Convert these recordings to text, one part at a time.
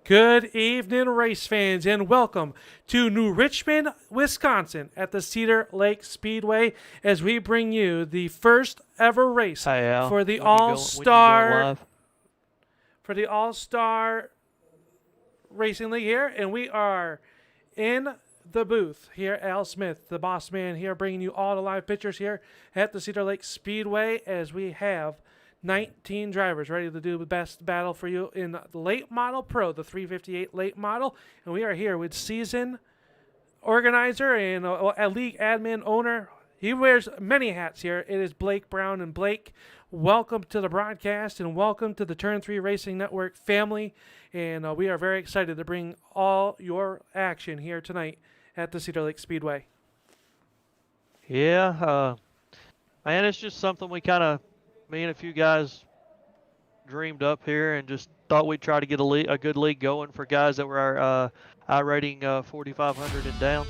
Good evening, race fans, and welcome to New Richmond, Wisconsin at the Cedar Lake Speedway as we bring you the first ever race for the All-Star Racing League here, and we are in the booth here. Al Smith, the boss man here, bringing you all the live pictures here at the Cedar Lake Speedway as we have 19 drivers ready to do the best battle for you in the late model pro, the 358 late model. And we are here with season organizer and a league admin owner. He wears many hats here. It is Blake Brown. And Blake, welcome to the broadcast and welcome to the Turn 3 Racing Network family. And we are very excited to bring all your action here tonight at the Cedar Lake Speedway. Yeah, man, it's just something we kind of, me and a few guys dreamed up here and just thought we'd try to get a good league going for guys that were I-rating 4,500 and down.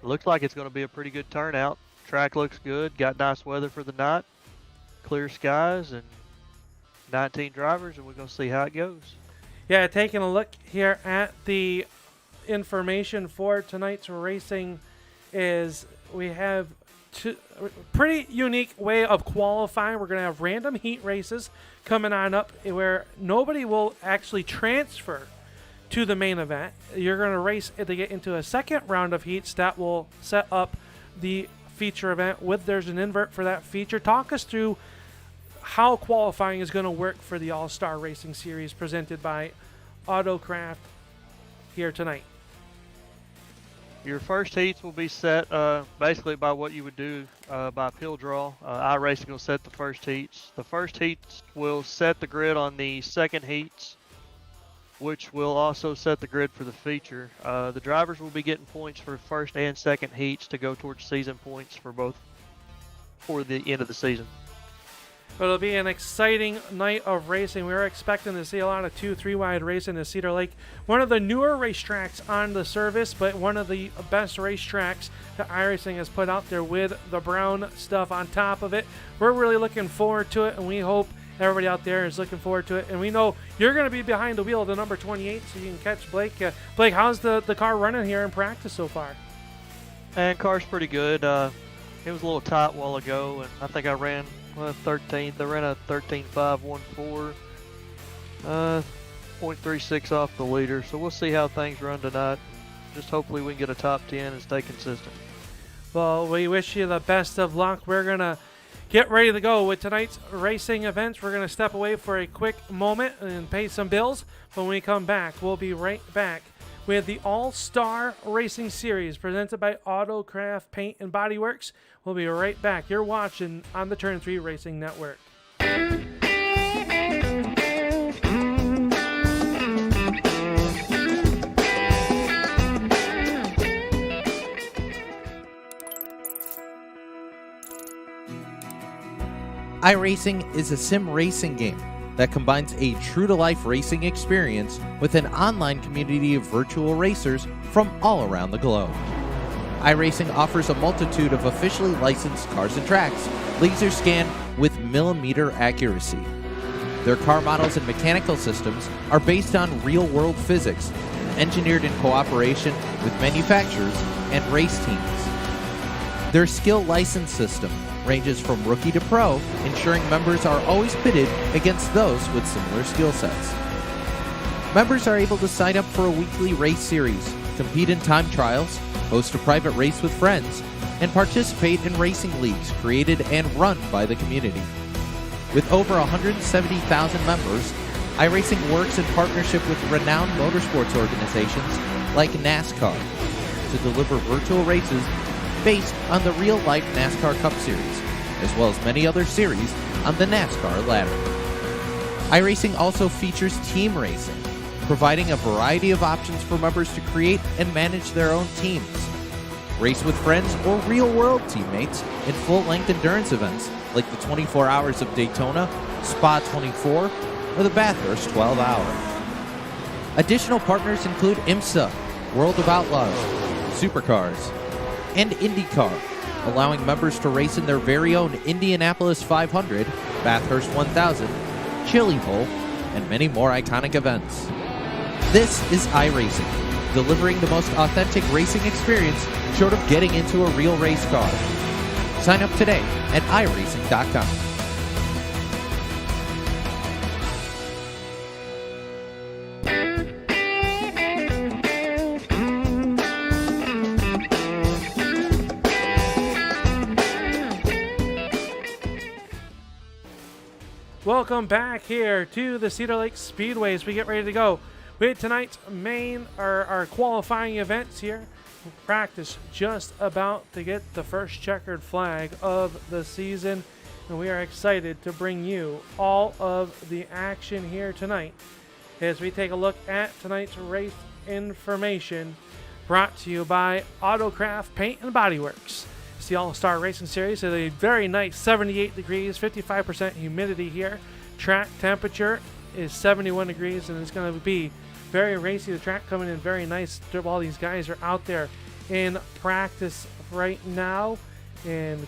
Looks like it's going to be a pretty good turnout. Track looks good. Got nice weather for the night. Clear skies and 19 drivers, and we're going to see how it goes. Yeah, taking a look here at the information for tonight's racing is we have a pretty unique way of qualifying. We're going to have random heat races coming on up where nobody will actually transfer to the main event. You're going to race to get into a second round of heats that will set up the feature event there's an invert for that feature. Talk us through how qualifying is going to work for the All-Star Racing Series presented by AutoCraft here tonight. Your first heats will be set basically by what you would do by pill draw. iRacing will set the first heats. The first heats will set the grid on the second heats, which will also set the grid for the feature. The drivers will be getting points for first and second heats to go towards season points for the end of the season. But it'll be an exciting night of racing. We're expecting to see a lot of 2-3 wide racing at Cedar Lake. One of the newer racetracks on the service, but one of the best racetracks that iRacing has put out there with the brown stuff on top of it. We're really looking forward to it, and we hope everybody out there is looking forward to it. And we know you're going to be behind the wheel of the number 28, so you can catch Blake. Blake, how's the car running here in practice so far? And car's pretty good. It was a little tight a while ago, and I think I ran 13th. I ran a 13.514, 0.36 off the leader. So we'll see how things run tonight. Just hopefully we can get a top 10 and stay consistent. Well, we wish you the best of luck. We're going to get ready to go with tonight's racing events. We're going to step away for a quick moment and pay some bills. But when we come back, we'll be right back with the All-Star Racing Series presented by AutoCraft Paint and Bodyworks. We'll be right back. You're watching on the Turn 3 Racing Network. iRacing is a sim racing game that combines a true-to-life racing experience with an online community of virtual racers from all around the globe. iRacing offers a multitude of officially licensed cars and tracks, laser scanned with millimeter accuracy. Their car models and mechanical systems are based on real-world physics, engineered in cooperation with manufacturers and race teams. Their skill license system ranges from rookie to pro, ensuring members are always pitted against those with similar skill sets. Members are able to sign up for a weekly race series, compete in time trials, host a private race with friends, and participate in racing leagues created and run by the community. With over 170,000 members, iRacing works in partnership with renowned motorsports organizations like NASCAR to deliver virtual races based on the real-life NASCAR Cup Series, as well as many other series on the NASCAR ladder. iRacing also features team racing, providing a variety of options for members to create and manage their own teams. Race with friends or real-world teammates in full-length endurance events like the 24 Hours of Daytona, Spa 24, or the Bathurst 12-Hour. Additional partners include IMSA, World of Outlaws, Supercars, and IndyCar, allowing members to race in their very own Indianapolis 500, Bathurst 1000, Chili Bowl, and many more iconic events. This is iRacing, delivering the most authentic racing experience short of getting into a real race car. Sign up today at iRacing.com. Welcome back here to the Cedar Lake Speedway as we get ready to go with tonight's main or our qualifying events here. Practice just about to get the first checkered flag of the season, and we are excited to bring you all of the action here tonight as we take a look at tonight's race information brought to you by AutoCraft Paint and Bodyworks. It's the All-Star Racing Series at a very nice 78 degrees, 55% humidity here. Track temperature is 71 degrees, and it's going to be very racy. The track coming in very nice while these guys are out there in practice right now, and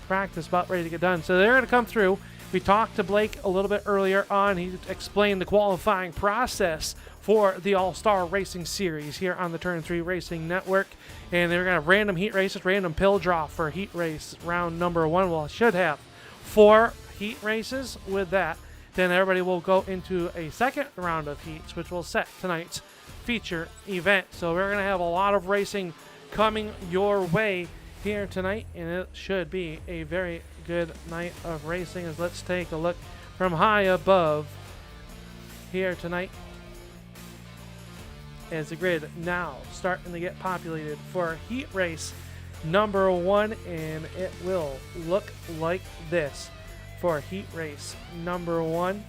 practice about ready to get done. So they're going to come through. We talked to Blake a little bit earlier on. He explained the qualifying process for the All-Star Racing Series here on the Turn 3 Racing Network. And they're going to have random heat races, random pill draw for heat race round number 1. Well, it should have 4 heat races with that. Then everybody will go into a second round of heats, which will set tonight's feature event. So we're going to have a lot of racing coming your way here tonight, and it should be a very good night of racing. As let's take a look from high above here tonight as the grid now starting to get populated for heat race number 1, and it will look like this for heat race number 1.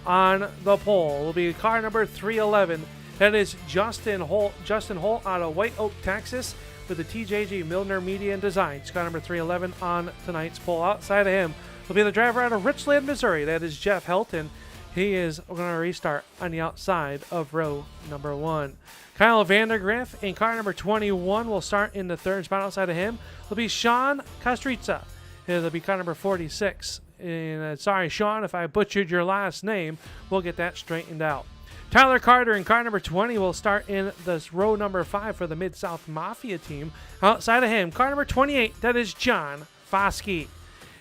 On the pole will be car number 311. That is Justin Holt. Justin Holt out of White Oak, Texas, with the TJG Milner Media and Designs. Car number 311 on tonight's pole. Outside of him will be the driver out of Richland, Missouri. That is Jeff Helton. He is going to restart on the outside of row number 1. Kyle Vandergriff in car number 21 will start in the third spot. Outside of him will be Sean Kastritza. It'll be car number 46. And sorry, Sean, if I butchered your last name. We'll get that straightened out. Tyler Carter in car number 20 will start in this row number 5 for the Mid-South Mafia team. Outside of him, car number 28, that is John Foskey.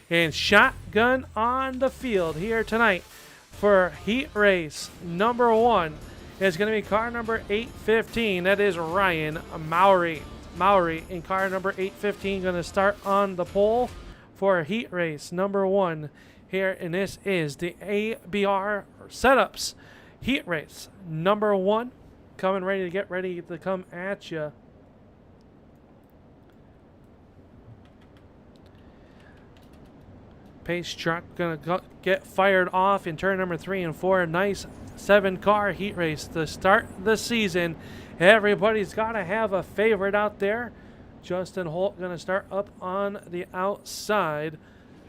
And shotgun on the field here tonight for heat race number 1 is going to be car number 815. That is Ryan Mowry. Mowry in car number 815 going to start on the pole for heat race number 1 here. And this is the ABR setups heat race number 1, coming ready to get ready to come at you. Pace truck gonna get fired off in turn number 3 and 4. A nice 7-car heat race to start the season. Everybody's got to have a favorite out there. Justin Holt gonna start up on the outside,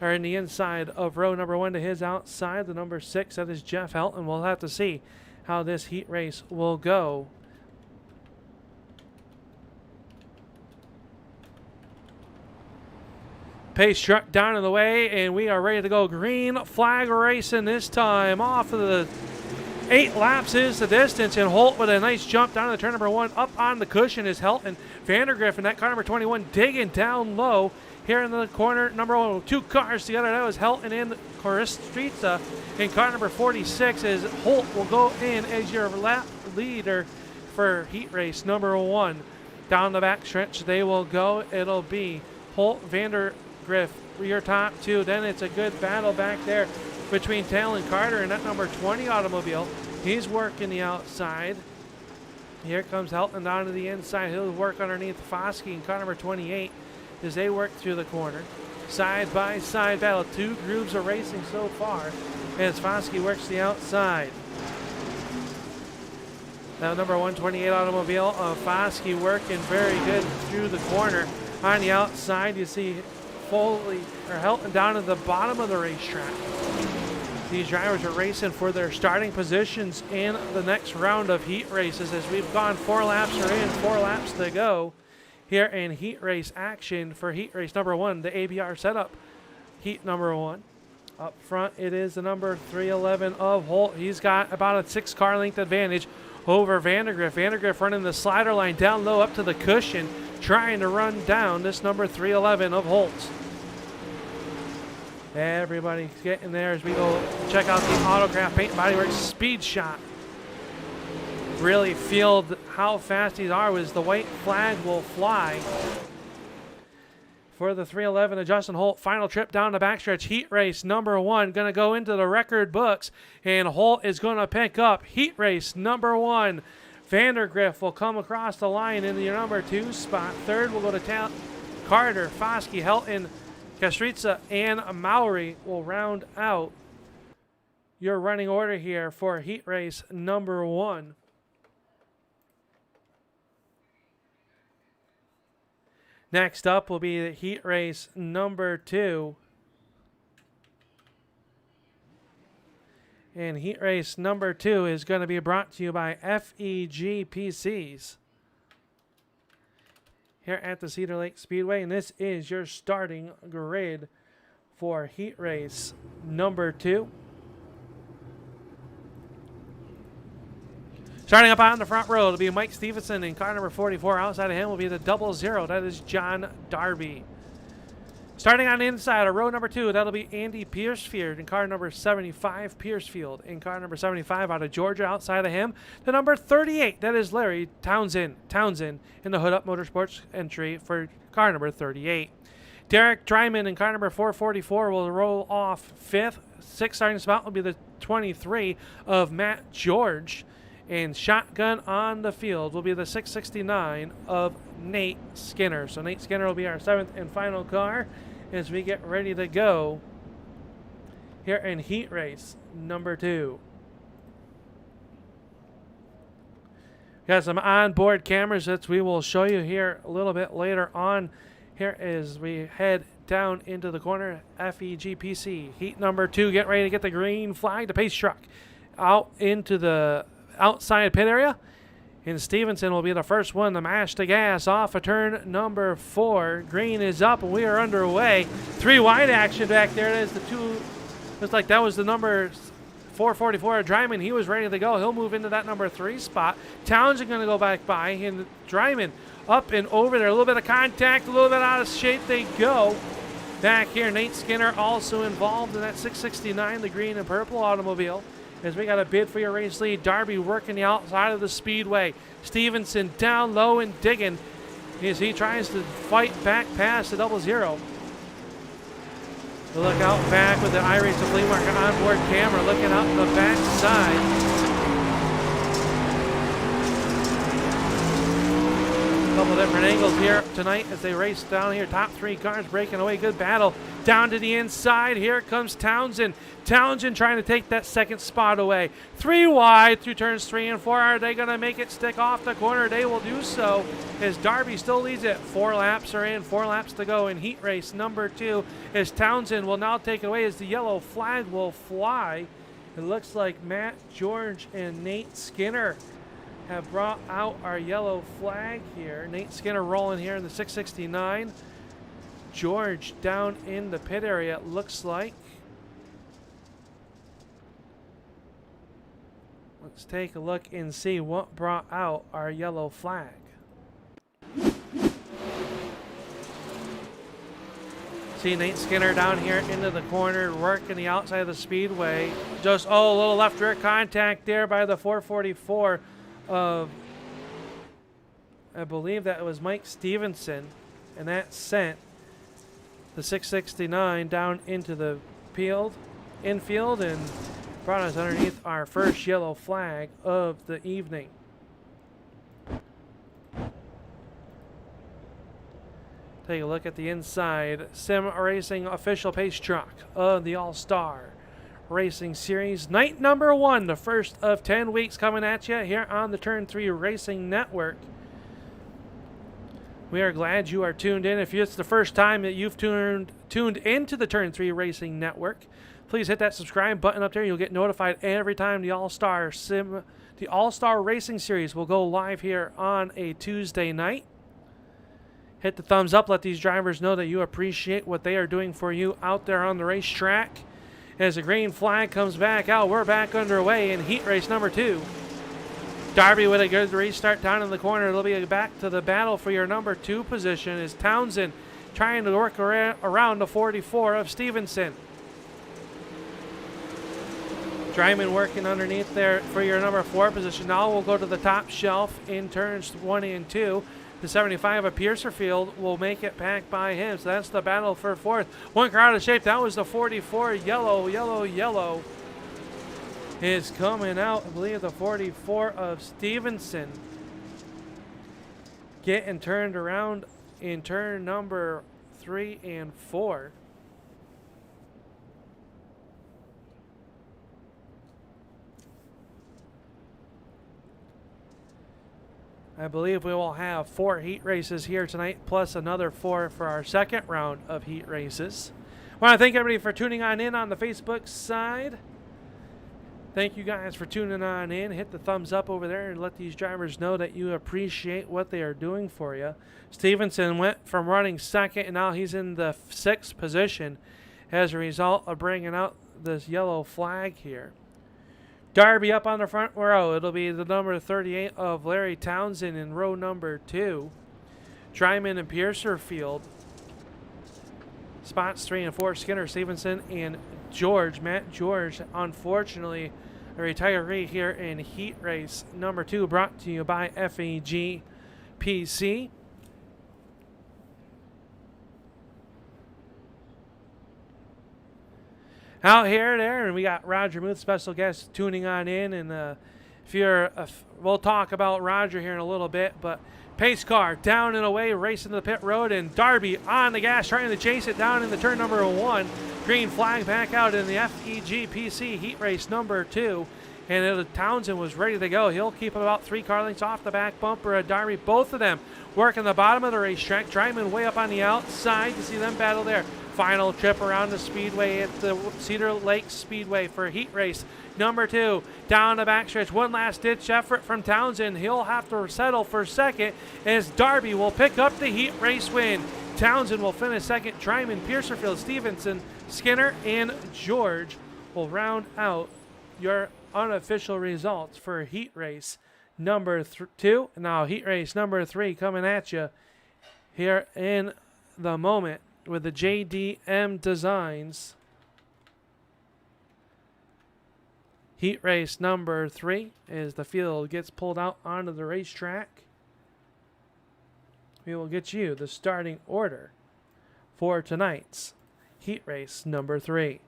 or in the inside of row number 1 to his outside. The number 6, that is Jeff Helton. We'll have to see how this heat race will go. Pace truck down in the way, and we are ready to go. Green flag racing this time. Off of the 8 laps is the distance, and Holt with a nice jump down to turn number 1. Up on the cushion is Helton. Vandergriff in that car number 21 digging down low. Here in the corner, number 1, 2 cars together. That was Helton and Koristrica. In car number 46 is Holt will go in as your lap leader for heat race number 1. Down the back stretch they will go. It'll be Holt, Vandergriff, your top 2. Then it's a good battle back there between Talon Carter and that number 20 automobile. He's working the outside. Here comes Helton down to the inside. He'll work underneath Foskey in car number 28. As they work through the corner. Side by side battle. 2 groups are racing so far as Foskey works the outside. Now number 128 automobile of Foskey working very good through the corner. On the outside you see Helton down at the bottom of the racetrack. These drivers are racing for their starting positions in the next round of heat races as we've gone 4 laps or in 4 laps to go. Here in heat race action for heat race number 1, the ABR setup heat number 1. Up front, it is the number 311 of Holt. He's got about a 6-car length advantage over Vandergriff. Vandergriff running the slider line down low up to the cushion, trying to run down this number 311 of Holt. Everybody's getting there as we go check out the AutoCraft Paint and Bodyworks speed shot. Really feel how fast these are as the white flag will fly. For the 311 of Justin Holt, final trip down the backstretch, heat race number 1, going to go into the record books, and Holt is going to pick up heat race number 1. Vandergriff will come across the line in the number 2 spot. Third will go to Carter, Foskey, Helton, Kastritza, and Maury will round out your running order here for heat race number 1. Next up will be the heat race number 2. And heat race number 2 is going to be brought to you by FEG PCs here at the Cedar Lake Speedway. And this is your starting grid for heat race number 2. Starting up on the front row, it'll be Mike Stevenson in car number 44. Outside of him will be the 00. That is John Darby. Starting on the inside of row number 2, that'll be Andy Piercefield in car number 75. Piercefield in car number 75 out of Georgia. Outside of him, the number 38. That is Larry Townsend. Townsend in the Hood Up Motorsports entry for car number 38. Derek Dryman in car number 444 will roll off 5th. 6th starting spot will be the 23 of Matt George. And shotgun on the field will be the 669 of Nate Skinner. So Nate Skinner will be our 7th and final car as we get ready to go here in heat race number 2. Got some onboard cameras that we will show you here a little bit later on here as we head down into the corner. FEG PC heat number 2. Get ready to get the green flag. The pace truck out into the outside pit area, and Stevenson will be the first one to mash the gas off of turn number 4. Green is up and we are underway. 3 wide action back there. That is the 2. Looks like that was the number 444 of Dryman. He was ready to go. He'll move into that number 3 spot. Townsend going to go back by, and Dryman up and over there. A little bit of contact, a little bit out of shape. They go back here. Nate Skinner also involved in that 669, the green and purple automobile. As we got a bid for your race lead. Darby working the outside of the speedway. Stevenson down low and digging as he tries to fight back past the 00. Look out back with the iRace to Flea Market onboard camera looking out the back side. Couple different angles here tonight as they race down here. Top 3 cars breaking away. Good battle down to the inside. Here comes Townsend. Townsend trying to take that 2nd spot away. 3 wide through turns 3 and 4. Are they going to make it stick off the corner? They will do so as Darby still leads it. 4 laps are in. 4 laps to go in heat race number 2 as Townsend will now take it away as the yellow flag will fly. It looks like Matt George and Nate Skinner have brought out our yellow flag here. Nate Skinner rolling here in the 669. George down in the pit area, it looks like. Let's take a look and see what brought out our yellow flag. See Nate Skinner down here into the corner, working the outside of the speedway. Just, a little left rear contact there by the 444 of, I believe that was Mike Stevenson, and that sent the 669 down into the infield and brought us underneath our first yellow flag of the evening. Take a look at the inside. Sim Racing official pace truck of the All-Star Racing Series. Night number 1, the first of 10 weeks coming at you here on the Turn 3 Racing Network. We are glad you are tuned in. If it's the first time that you've tuned into the Turn 3 Racing Network, please hit that subscribe button up there. You'll get notified every time the All-Star Racing Series will go live here on a Tuesday night. Hit the thumbs up. Let these drivers know that you appreciate what they are doing for you out there on the racetrack. As the green flag comes back out, we're back underway in heat race number 2. Darby with a good restart down in the corner. It'll be back to the battle for your number 2 position as Townsend trying to work around the 44 of Stevenson. Dryman working underneath there for your number 4 position. Now we'll go to the top shelf in turns 1 and 2. The 75 of Piercerfield will make it back by him. So that's the battle for 4th. One car out of shape. That was the 44. Yellow is coming out. I believe the 44 of Stevenson. Getting turned around in turn number 3 and 4. I believe we will have 4 heat races here tonight, plus another 4 for our second round of heat races. I want to thank everybody for tuning on in on the Facebook side. Thank you guys for tuning on in. Hit the thumbs up over there and let these drivers know that you appreciate what they are doing for you. Stevenson went from running second, and now he's in the 6th position as a result of bringing out this yellow flag here. Darby up on the front row. It'll be the number 38 of Larry Townsend in row number 2. Dryman and Piercerfield. Spots 3 and 4, Skinner, Stevenson, and George. Matt George, unfortunately, a retiree here in heat race number 2, brought to you by FAG PC. Out here, there, and we got Roger Muth, special guest, tuning on in. And we'll talk about Roger here in a little bit. But pace car down and away, racing to the pit road, and Darby on the gas, trying to chase it down in the turn number 1. Green flag back out in the FEG PC heat race number 2. And Townsend was ready to go. He'll keep about 3 car lengths off the back bumper of Darby. Both of them working the bottom of the racetrack. Dryman way up on the outside to see them battle there. Final trip around the Speedway at the Cedar Lake Speedway for heat race number 2. Down the backstretch, one last ditch effort from Townsend. He'll have to settle for second as Darby will pick up the heat race win. Townsend will finish second. Dryman, Piercerfield, Stevenson, Skinner, and George will round out your unofficial results for heat race number 2. Now heat race number 3 coming at you here in the moment with the JDM Designs. Heat race number 3 as the field gets pulled out onto the racetrack. We will get you the starting order for tonight's heat race number 3.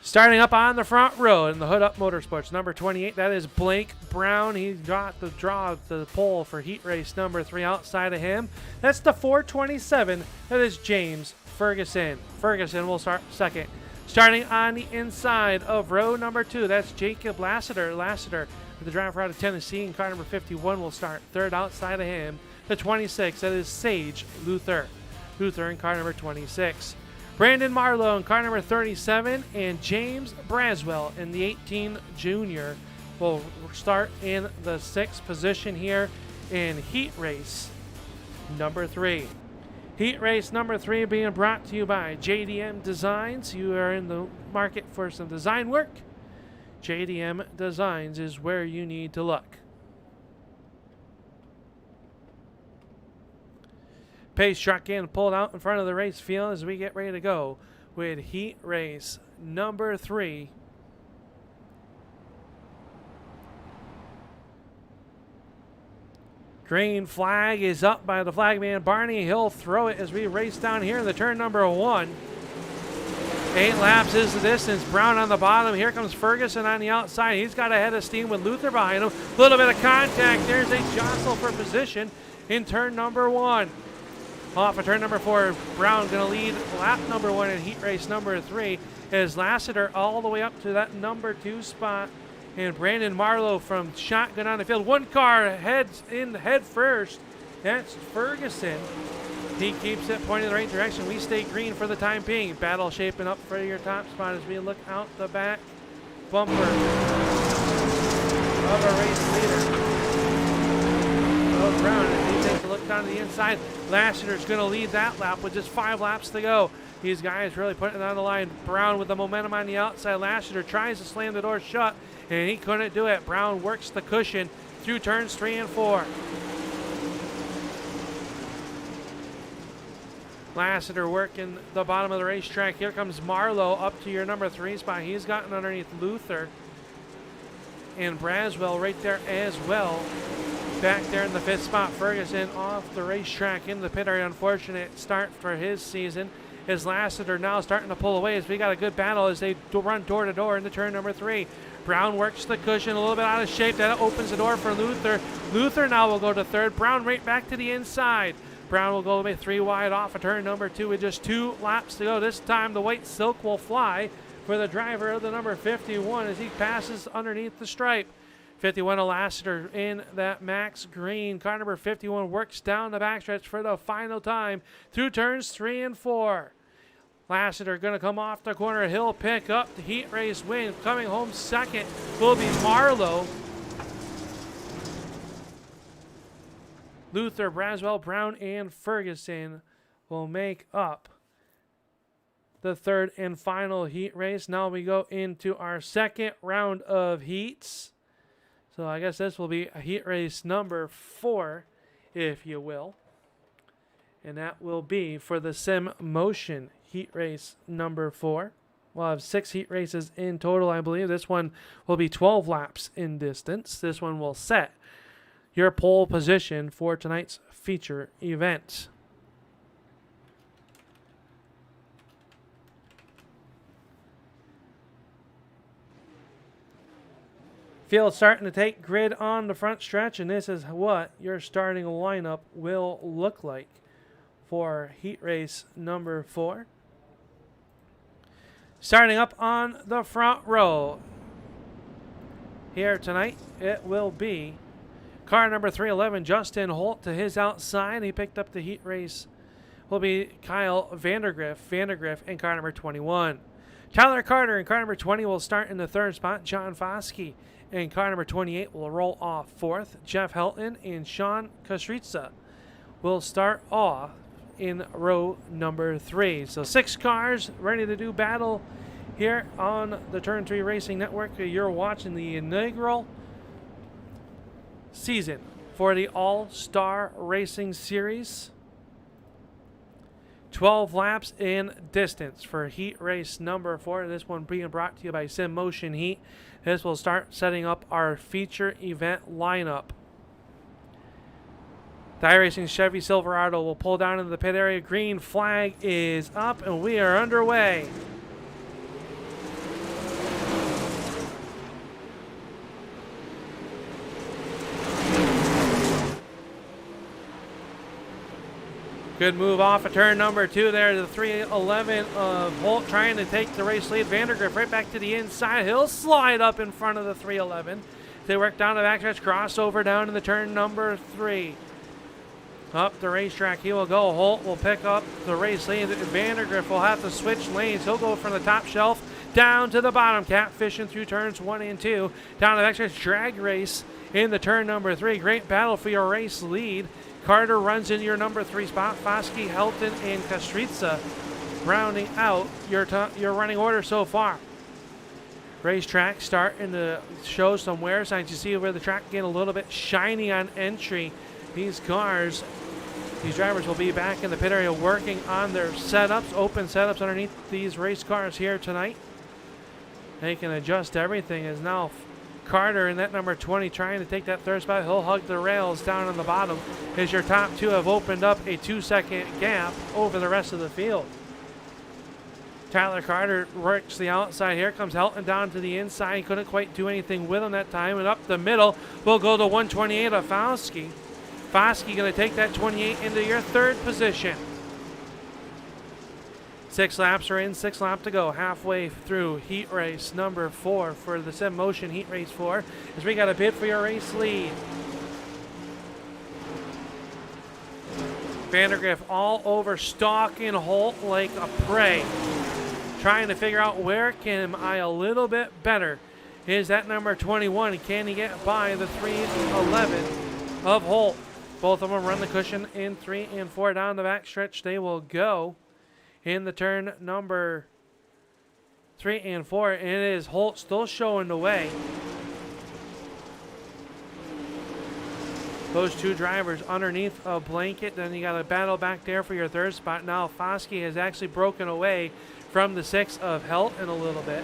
Starting up on the front row in the Hood Up Motorsports, number 28, that is Blake Brown. He got the draw to the pole for heat race number 3 outside of him. That's the 427, that is James Ferguson. Ferguson will start second. Starting on the inside of row number 2, that's Jacob Lassiter. Lassiter, the driver out of Tennessee, in car number 51 will start third outside of him. The 26, that is Sage Luther. Luther in car number 26. Brandon Marlowe in car number 37, and James Braswell in the 18 Junior will start in the 6th position here in heat race number 3. Heat race number 3 being brought to you by JDM Designs. You are in the market for some design work. JDM Designs is where you need to look. Pace truck in pulled out in front of the race field as we get ready to go with heat race number 3. Green flag is up by the flagman Barney. He'll throw it as we race down here in the turn number 1. 8 laps is the distance. Brown on the bottom. Here comes Ferguson on the outside. He's got a head of steam with Luther behind him. A little bit of contact. There's a jostle for position in turn number 1. Off of turn number 4, Brown going to lead lap number 1 in heat race number 3 as Lassiter all the way up to that number 2 spot. And Brandon Marlowe from shotgun on the field. One car heads in head first. That's Ferguson. He keeps it pointing in the right direction. We stay green for the time being. Battle shaping up for your top spot as we look out the back bumper of a race leader. Oh, Brown, as he takes a look work down to the inside. Lassiter's going to lead that lap with just 5 laps to go. These guys really putting it on the line. Brown with the momentum on the outside. Lassiter tries to slam the door shut, and he couldn't do it. Brown works the cushion through turns 3 and 4. Lassiter working the bottom of the racetrack. Here comes Marlowe up to your number 3 spot. He's gotten underneath Luther and Braswell right there as well. Back there in the 5th spot, Ferguson off the racetrack in the pit area. Unfortunate start for his season. As Lassiter now starting to pull away as we got a good battle as they run door to door into turn number 3. Brown works the cushion a little bit out of shape. That opens the door for Luther. Luther now will go to 3rd. Brown right back to the inside. Brown will go 3 wide off of turn number 2 with just 2 laps to go. This time the white silk will fly for the driver of the number 51 as he passes underneath the stripe. 51 to Lassiter in that Max Green. Car number 51 works down the backstretch for the final time through turns 3 and 4. Lassiter going to come off the corner. He'll pick up the heat race win. Coming home second will be Marlowe. Luther, Braswell, Brown, and Ferguson will make up the 3rd and final heat race. Now we go into our 2nd round of heats. So I guess this will be a heat race number 4, if you will. And that will be for the Sim Motion heat race number 4. We'll have 6 heat races in total, I believe. This one will be 12 laps in distance. This one will set your pole position for tonight's feature event. Field starting to take grid on the front stretch, and this is what your starting lineup will look like for heat race number 4. Starting up on the front row here tonight, it will be car number 311, Justin Holt to his outside. He picked up the heat race. Will be Kyle Vandergriff in car number 21. Tyler Carter in car number 20 will start in the 3rd spot. John Foskey in car number 28 will roll off 4th. Jeff Helton and Sean Kastritza will start off in row number 3. So 6 cars ready to do battle here on the Turn 3 Racing Network. You're watching the inaugural season for the All-Star Racing Series. 12 laps in distance for heat race number 4. This one being brought to you by Sim Motion Heat. This will start setting up our feature event lineup. The iRacing Chevy Silverado will pull down into the pit area. Green flag is up and we are underway. Good move off of turn number 2 there. The 311 of Holt trying to take the race lead. Vandergriff right back to the inside. He'll slide up in front of the 311. They work down the backstretch, crossover down to the turn number 3. Up the racetrack he will go. Holt will pick up the race lead. Vandergriff will have to switch lanes. He'll go from the top shelf down to the bottom. Catfishing through turns 1 and 2. Down the backstretch, drag race in the turn number 3. Great battle for your race lead. Carter runs in your number 3 spot. Foskey, Helton, and Kastritza rounding out your running order so far. Racetrack starting to show some wear signs. You see where the track getting a little bit shiny on entry. These drivers will be back in the pit area working on their setups, open setups underneath these race cars here tonight. They can adjust everything as now Carter in that number 20 trying to take that 3rd spot. He'll hug the rails down on the bottom as your top 2 have opened up a 2-second gap over the rest of the field. Tyler Carter works the outside. Here comes Helton down to the inside. He couldn't quite do anything with him that time. And up the middle will go to 128 of Foskey. Foskey going to take that 28 into your 3rd position. 6 laps are in, 6 laps to go. Halfway through heat race number 4 for the Sim Motion heat race 4 as we got a bid for your race lead. Vandergriff all over stalking Holt like a prey. Trying to figure out where can I a little bit better. Is that number 21? Can he get by the 311 of Holt? Both of them run the cushion in 3 and 4 down the back stretch. They will go in the turn number 3 and 4. And it is Holt still showing the way. Those two drivers underneath a blanket. Then you got a battle back there for your third spot. Now Foskey has actually broken away from the 6 of Helton a little bit.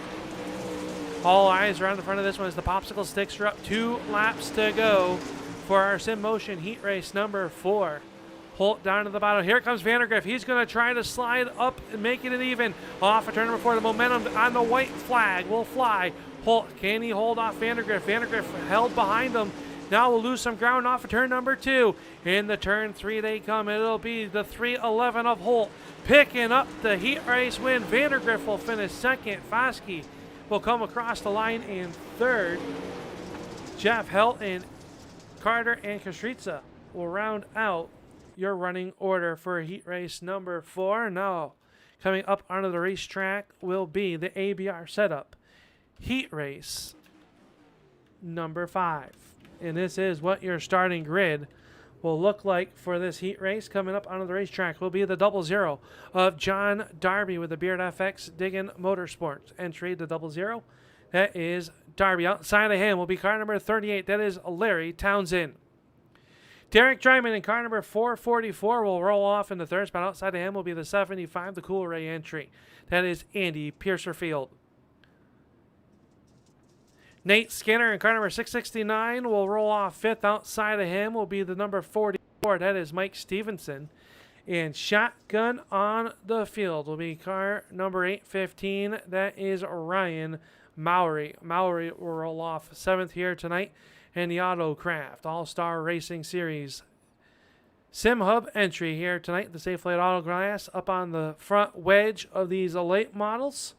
All eyes are on the front of this one as the popsicle sticks are up. 2 laps to go for our Sim Motion Heat Race number 4. Holt down to the bottom. Here comes Vandergriff. He's going to try to slide up and making it even. Off of turn number 4. The momentum on the white flag will fly. Holt, can he hold off Vandergriff? Vandergriff held behind him. Now we'll lose some ground off of turn number 2. In the turn 3 they come. It'll be the 311 of Holt picking up the heat race win. Vandergriff will finish second. Foskey will come across the line in third. Jeff Helton, Carter, and Kastritza will round out your running order for heat race number 4. Now, coming up onto the racetrack will be the ABR setup heat race number 5. And this is what your starting grid will look like for this heat race. Coming up onto the racetrack will be the 00 of John Darby with the Beard FX Diggin Motorsports. Entry the 00. That is Darby. Outside of him will be car number 38. That is Larry Townsend. Derek Dryman in car number 444 will roll off in the third spot. Outside of him will be the 75, the Cool Ray entry. That is Andy Piercerfield. Nate Skinner in car number 669 will roll off fifth. Outside of him will be the number 44. That is Mike Stevenson. And shotgun on the field will be car number 815. That is Ryan Mowry. Mowry will roll off 7th here tonight in the AutoCraft All-Star Racing Series Sim Hub entry here tonight. The Safe Flight Auto Glass up on the front wedge of these late models.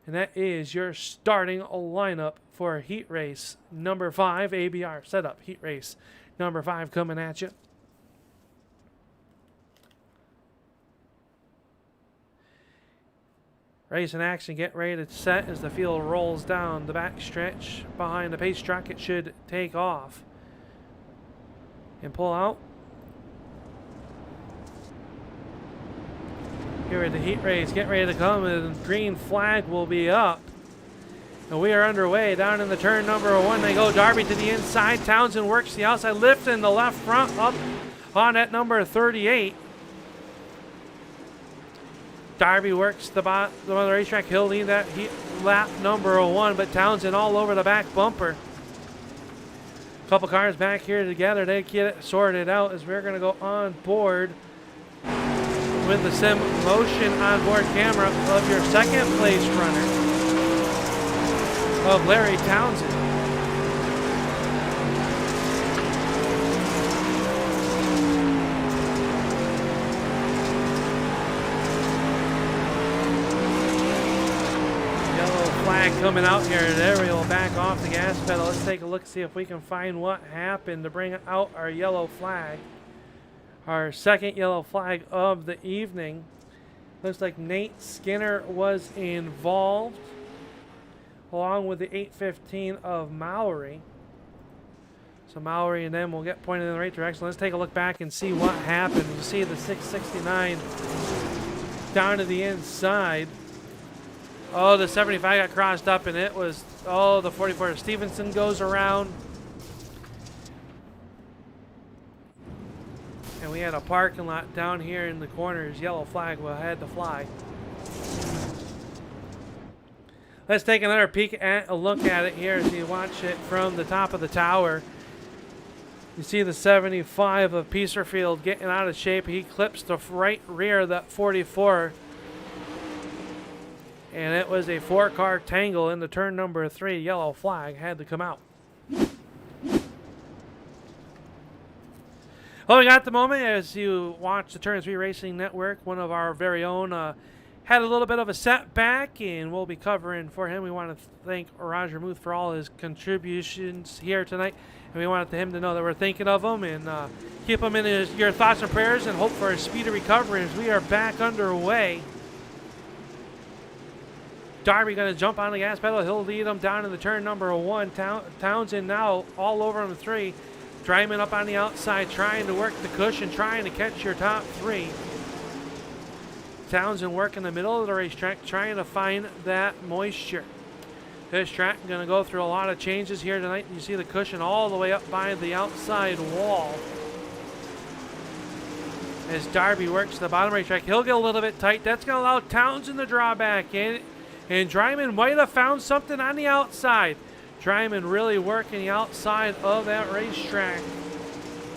And that is your starting lineup for heat race number 5, ABR setup heat race number 5 coming at you. Race in action, get ready to set as the field rolls down the back stretch behind the pace truck. It should take off and pull out. Here at the heat race, get ready to come, and green flag will be up. And we are underway down in the turn number 1. They go Darby to the inside. Townsend works the outside, lifting the left front up on at number 38. Darby works the bottom of the racetrack. He'll lead that lap number 1, but Townsend all over the back bumper. A couple cars back here together. They get it sorted out as we're going to go on board with the Sim Motion onboard camera of your second place runner of Larry Townsend. Flag coming out here. There we will back off the gas pedal. Let's take a look, see if we can find what happened to bring out our yellow flag. Our second yellow flag of the evening. Looks like Nate Skinner was involved along with the 815 of Mowry. So Mowry and them will get pointed in the right direction. Let's take a look back and see what happened. You see the 669 down to the inside. Oh, the 75 got crossed up, and it was, oh, the 44. Stevenson goes around. And we had a parking lot down here in the corners. Yellow flag had to fly. Let's take another peek at a look at it here as you watch it from the top of the tower. You see the 75 of Peacerfield getting out of shape. He clips the right rear of that 44. And it was a 4-car tangle in the turn number 3. Yellow flag had to come out. Well, we got the moment as you watch the Turn 3 Racing Network. One of our very own had a little bit of a setback, and we'll be covering for him. We want to thank Roger Muth for all his contributions here tonight. And we wanted him to know that we're thinking of him and keep him in your thoughts and prayers and hope for a speedy recovery as we are back underway. Darby going to jump on the gas pedal. He'll lead him down in the turn number 1. Townsend now all over on the 3. Dryman up on the outside, trying to work the cushion, trying to catch your top three. Townsend work in the middle of the racetrack, trying to find that moisture. This track is going to go through a lot of changes here tonight. You see the cushion all the way up by the outside wall. As Darby works the bottom racetrack, he'll get a little bit tight. That's going to allow Townsend to draw back in. And Dryman might have found something on the outside. Dryman really working the outside of that racetrack.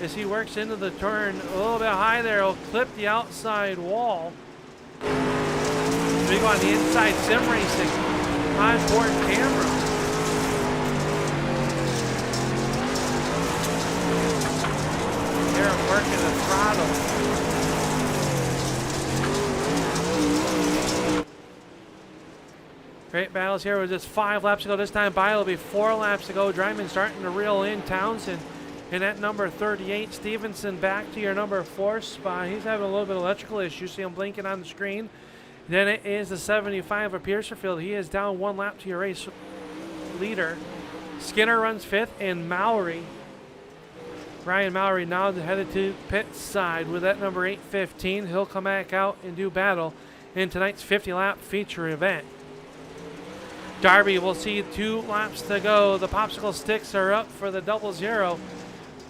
As he works into the turn a little bit high there, he'll clip the outside wall. We go on the inside sim racing on board camera. Here working the throttle. Great battles here with just 5 laps to go. This time by will be 4 laps to go. Dryman starting to reel in Townsend. And at number 38, Stevenson back to your number 4 spot. He's having a little bit of electrical issues. See him blinking on the screen. Then it is the 75 of Piercerfield. He is down 1 lap to your race leader. Skinner runs 5th, and Ryan Mallory now headed to pit side with that number 815. He'll come back out and do battle in tonight's 50-lap feature event. Darby will see 2 laps to go. The popsicle sticks are up for the 0-0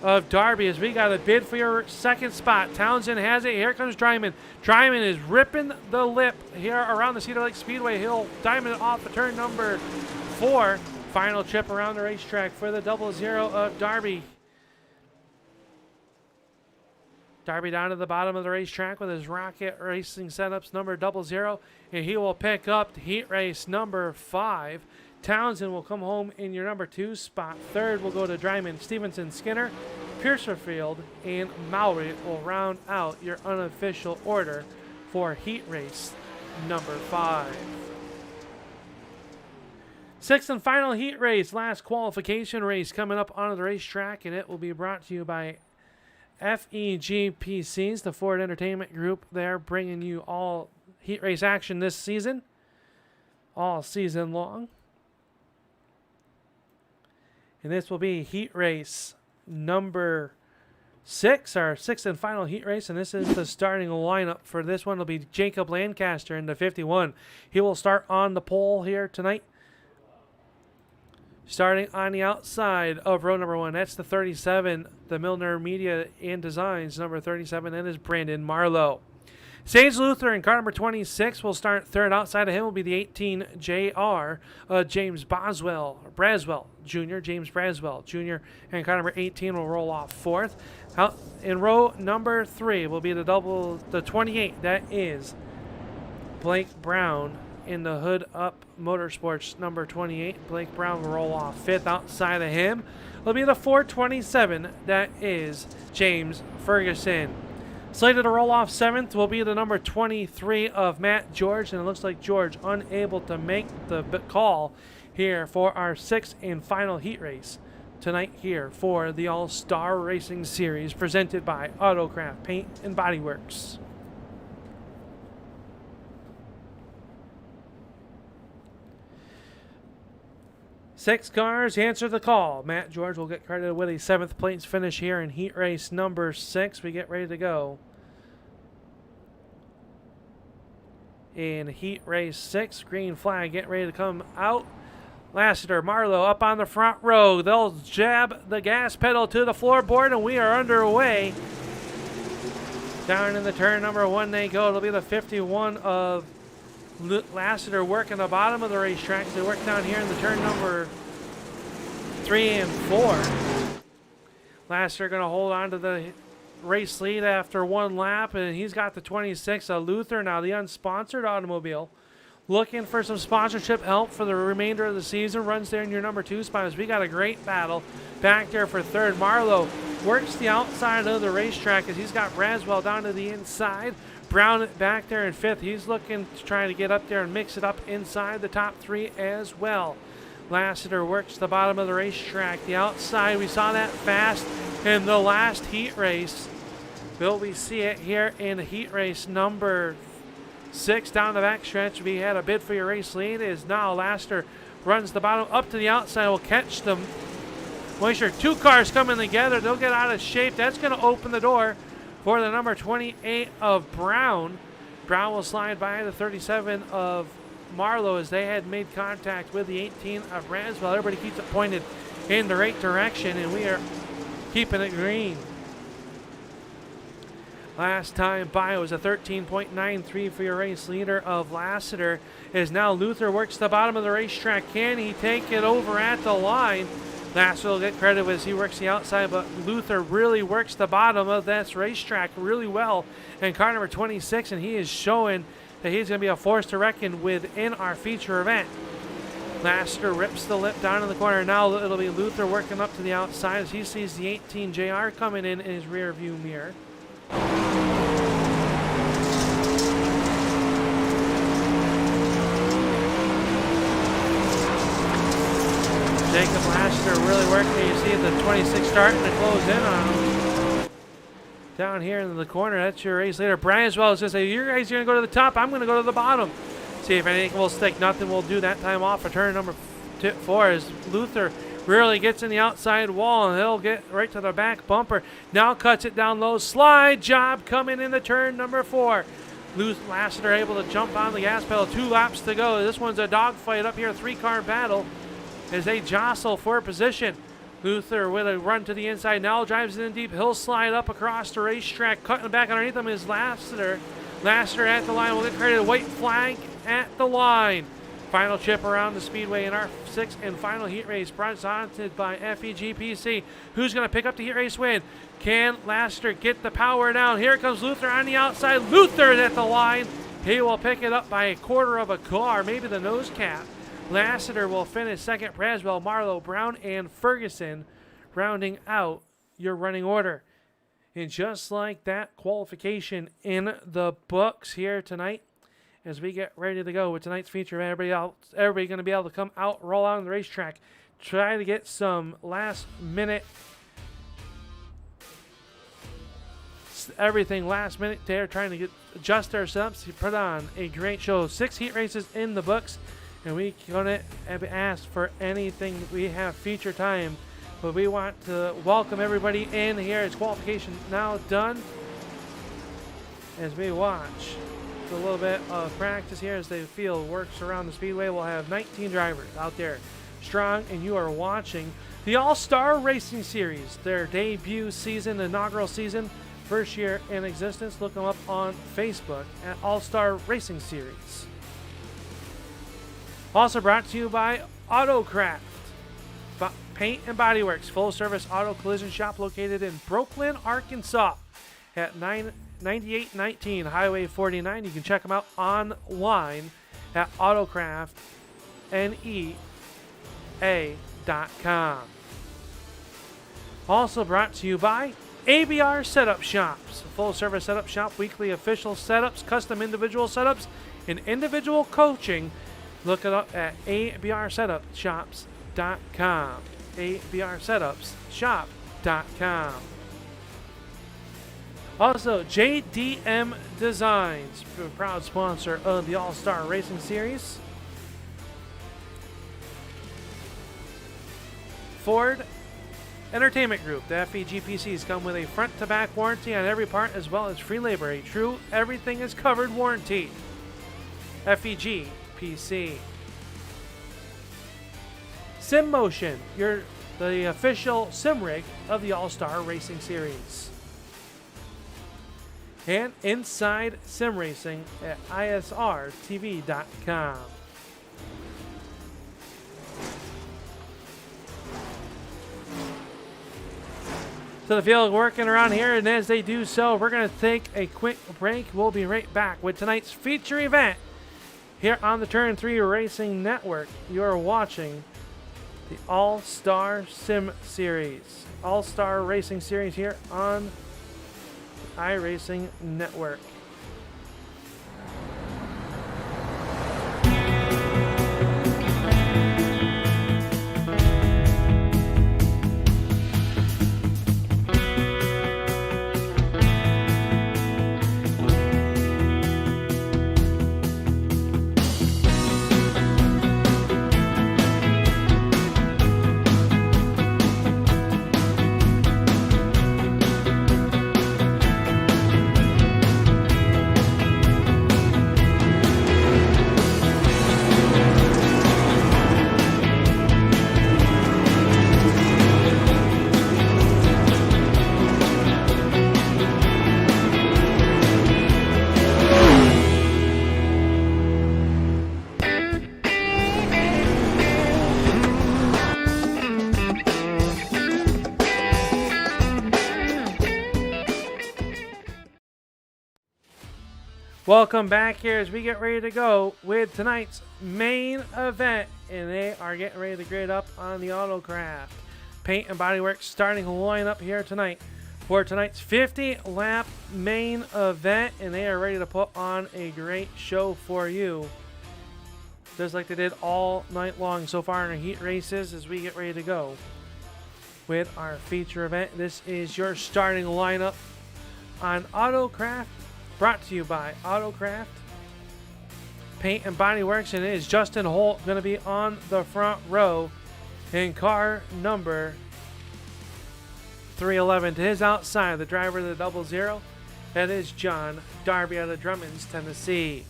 of Darby as we got a bid for your 2nd spot. Townsend has it. Here comes Dryman. Dryman is ripping the lip here around the Cedar Lake Speedway. He'll diamond it off of turn number 4. Final trip around the racetrack for the 0-0 of Darby. Darby down to the bottom of the racetrack with his Rocket Racing setups number 00, and he will pick up heat race number 5. Townsend will come home in your number 2 spot. 3rd will go to Dryman, Stevenson, Skinner, Piercerfield, and Mowry will round out your unofficial order for heat race number 5. 6th and final heat race, last qualification race coming up onto the racetrack, and it will be brought to you by FEGPCs, the Ford Entertainment Group. They're bringing you all heat race action this season, all season long. And this will be heat race number 6, our 6th and final heat race. And this is the starting lineup for this one. It'll be Jacob Lancaster in the 51. He will start on the pole here tonight. Starting on the outside of row number 1, that's the 37, the Milner Media and Designs, number 37, and is Brandon Marlowe. Sage Luther in car number 26 will start 3rd. Outside of him will be the 18 JR, James Braswell Jr., James Braswell Jr., and car number 18 will roll off 4th. Out in row number 3 will be the 28, that is Blake Brown in the Hood Up Motorsports number 28. Blake Brown will roll off 5th. Outside of him will be the 427, that is James Ferguson. Slated to roll off 7th will be the number 23 of Matt George, and it looks like George unable to make the call here for our 6th and final heat race tonight here for the All-Star Racing Series presented by AutoCraft Paint and Bodyworks. Six cars answer the call. Matt George will get credited with a 7th place finish here in heat race number 6. We get ready to go. In heat race 6, green flag, get ready to come out. Lassiter, Marlowe up on the front row. They'll jab the gas pedal to the floorboard, and we are underway. Down in the turn number 1 they go. It'll be the 51 of Lassiter working the bottom of the racetrack. They work down here in the turn number 3 and 4. Lassiter going to hold on to the race lead after 1 lap, and he's got the 26 of Luther now, the unsponsored automobile. Looking for some sponsorship help for the remainder of the season. Runs there in your number 2 spot as we got a great battle back there for 3rd. Marlowe works the outside of the racetrack as he's got Braswell down to the inside. Brown back there in 5th. He's looking to try to get up there and mix it up inside the top 3 as well. Lassiter works the bottom of the racetrack. The outside, we saw that fast in the last heat race. Will we see it here in heat race number 6 down the backstretch? We had a bid for your race lead. Is now Lassiter runs the bottom up to the outside. Will catch them Moisture. 2 cars coming together. They'll get out of shape. That's going to open the door for the number 28 of Brown. Brown will slide by the 37 of Marlowe as they had made contact with the 18 of Ranswell. Everybody keeps it pointed in the right direction, and we are keeping it green. Last time by was a 13.93 for your race leader of Lassiter. As now Luther works the bottom of the racetrack. Can he take it over at the line? Lassiter will get credit as he works the outside, but Luther really works the bottom of this racetrack really well. And car number 26, and he is showing that he's going to be a force to reckon within our feature event. Lassiter rips the lip down in the corner. Now it'll be Luther working up to the outside as he sees the 18 JR coming in his rear view mirror. Jacob Lassiter really working. You see the 26 starting to close in on him. Down here in the corner, that's your race leader. Branswell is going to say, you guys are going to go to the top. I'm going to go to the bottom. See if anything will stick. Nothing will do that time off for turn number 4 as Luther really gets in the outside wall, and he'll get right to the back bumper. Now cuts it down low. Slide job coming into turn number 4. Lassiter able to jump on the gas pedal. 2 laps to go. This one's a dogfight up here, 3-car battle as they jostle for position. Luther with a run to the inside. Now drives it in deep. He'll slide up across the racetrack. Cutting back underneath him is Lassiter. Lassiter at the line will get credited. White flag at the line. Final chip around the Speedway in our 6th and final heat race presented by FEGPC. Who's going to pick up the heat race win? Can Lassiter get the power down? Here comes Luther on the outside. Luther is at the line. He will pick it up by a quarter of a car, maybe the nose cap. Lassiter will finish second. Braswell, Marlowe, Brown, and Ferguson rounding out your running order. And just like that, qualification in the books here tonight. As we get ready to go with tonight's feature, everybody going to be able to come out, roll out on the racetrack, try to get some last-minute, everything last minute there, trying to adjust ourselves to put on a great show. 6 heat races in the books, and we going to ask for anything. We have feature time, but we want to welcome everybody in here. It's qualification now done as we watch a little bit of practice here as the field works around the Speedway. We'll have 19 drivers out there strong, and you are watching the All-Star Racing Series, their debut season, inaugural season, first year in existence. Look them up on Facebook at All-Star Racing Series. Also brought to you by AutoCraft, Paint and Bodyworks, full-service auto collision shop located in Brooklyn, Arkansas at 9819 Highway 49. You can check them out online at AutoCraftNEA.com. Also brought to you by ABR Setup Shops, full-service setup shop, weekly official setups, custom individual setups, and individual coaching. Look it up at ABRSetupShops.com. ABRSetupShop.com. Also, JDM Designs, a proud sponsor of the All-Star Racing Series. Ford Entertainment Group. The FEGPCs come with a front-to-back warranty on every part as well as free labor. A true everything is covered warranty. FEGPC. Sim Motion, the official sim rig of the All-Star Racing Series. And Inside Sim Racing at ISRTV.com. So the field working around here, and as they do so, we're going to take a quick break. We'll be right back with tonight's feature event here on the Turn 3 Racing Network. You're watching the All-Star Sim Series, All-Star Racing Series here on iRacing Network. Welcome back here as we get ready to go with tonight's main event, and they are getting ready to grade up on the AutoCraft Paint and Bodyworks starting lineup here tonight for tonight's 50-lap main event, and they are ready to put on a great show for you, just like they did all night long so far in our heat races as we get ready to go with our feature event. This is your starting lineup on AutoCraft. Brought to you by AutoCraft Paint and Bodyworks, and it is Justin Holt going to be on the front row in car number 311. To his outside, the driver of the 00, that is John Darby out of Drummond's, Tennessee.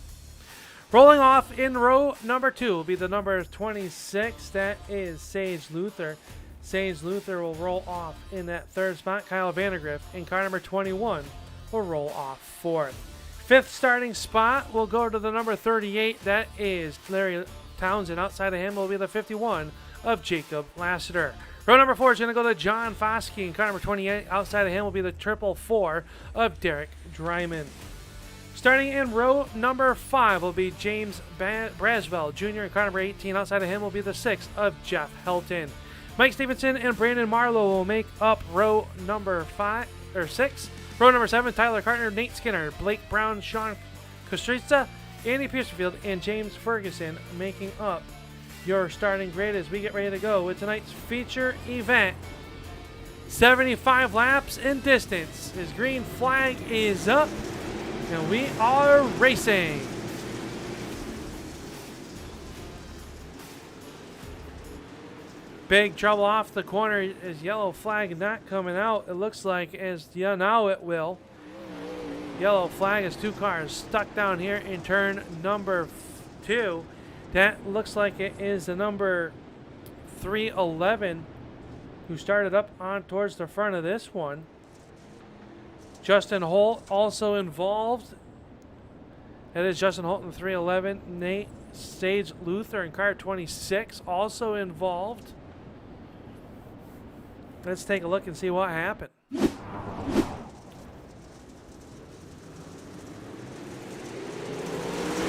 Rolling off in row number 2 will be the number 26, that is Sage Luther. Sage Luther will roll off in that third spot. Kyle Vandergriff in car number 21 will roll off fourth. Fifth starting spot will go to the number 38. That is Larry Townsend. Outside of him will be the 51 of Jacob Lassiter. Row number 4 is going to go to John Foskey. In car number 28. Outside of him will be the 444 of Derek Dryman. Starting in row number 5 will be James Braswell Jr. In car number 18. Outside of him will be the 6 of Jeff Helton. Mike Stevenson and Brandon Marlowe will make up row number 6. Row number 7, Tyler Cartner, Nate Skinner, Blake Brown, Sean Kostritza, Andy Pearsfield, and James Ferguson making up your starting grid as we get ready to go with tonight's feature event. 75 laps in distance. His green flag is up, and we are racing. Big trouble off the corner. Is yellow flag not coming out? It looks like now it will. Yellow flag is 2 cars stuck down here in turn number 2. That looks like it is the number 311 who started up on towards the front of this one. Justin Holt also involved. That is Justin Holt in 311. Nate Sage Luther in car 26 also involved. Let's take a look and see what happened.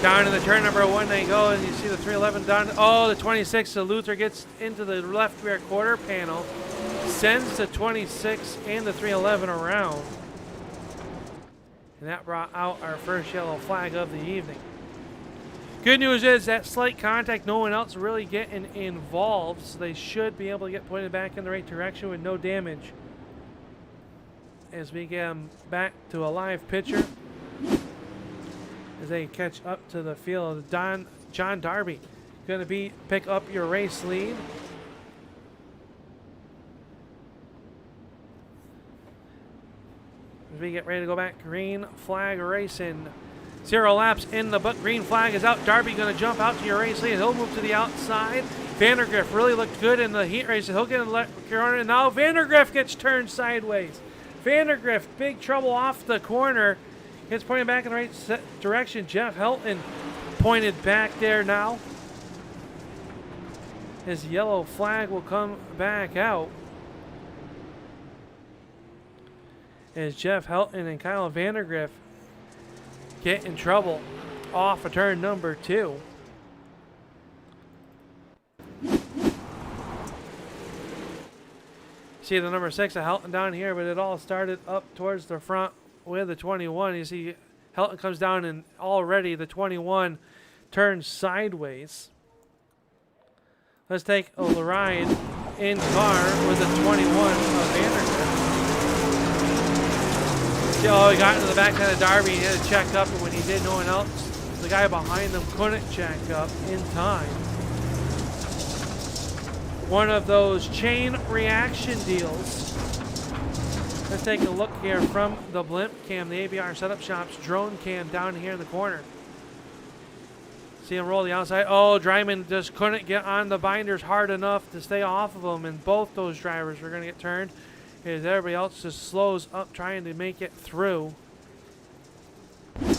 Down to the turn number 1 they go, and you see the 311 down. Oh, the 26, so Luther gets into the left rear quarter panel, sends the 26 and the 311 around. And that brought out our first yellow flag of the evening. Good news is that slight contact, no one else really getting involved, so they should be able to get pointed back in the right direction with no damage. As we get them back to a live picture, as they catch up to the field, John Darby going to pick up your race lead. As we get ready to go back, green flag racing. 0 laps in the book. Green flag is out. Darby going to jump out to your race lead. He'll move to the outside. Vandergriff really looked good in the heat race. He'll get in the corner. And now Vandergriff gets turned sideways. Vandergriff, big trouble off the corner. Gets pointed back in the right direction. Jeff Helton pointed back there now. His yellow flag will come back out. As Jeff Helton and Kyle Vandergriff get in trouble off of turn number 2. See the number 6 of Helton down here, but it all started up towards the front with the 21. You see Helton comes down, and already the 21 turns sideways. Let's take a ride in car with the 21 of Vandergriff. Oh, he got into the backside of Darby. He had to check up, but when he did, no one else, the guy behind them couldn't check up in time. One of those chain reaction deals. Let's take a look here from the blimp cam, the ABR Setup Shop's drone cam down here in the corner. See him roll the outside. Oh, Dryman just couldn't get on the binders hard enough to stay off of them, and both those drivers were going to get turned. As everybody else just slows up trying to make it through. So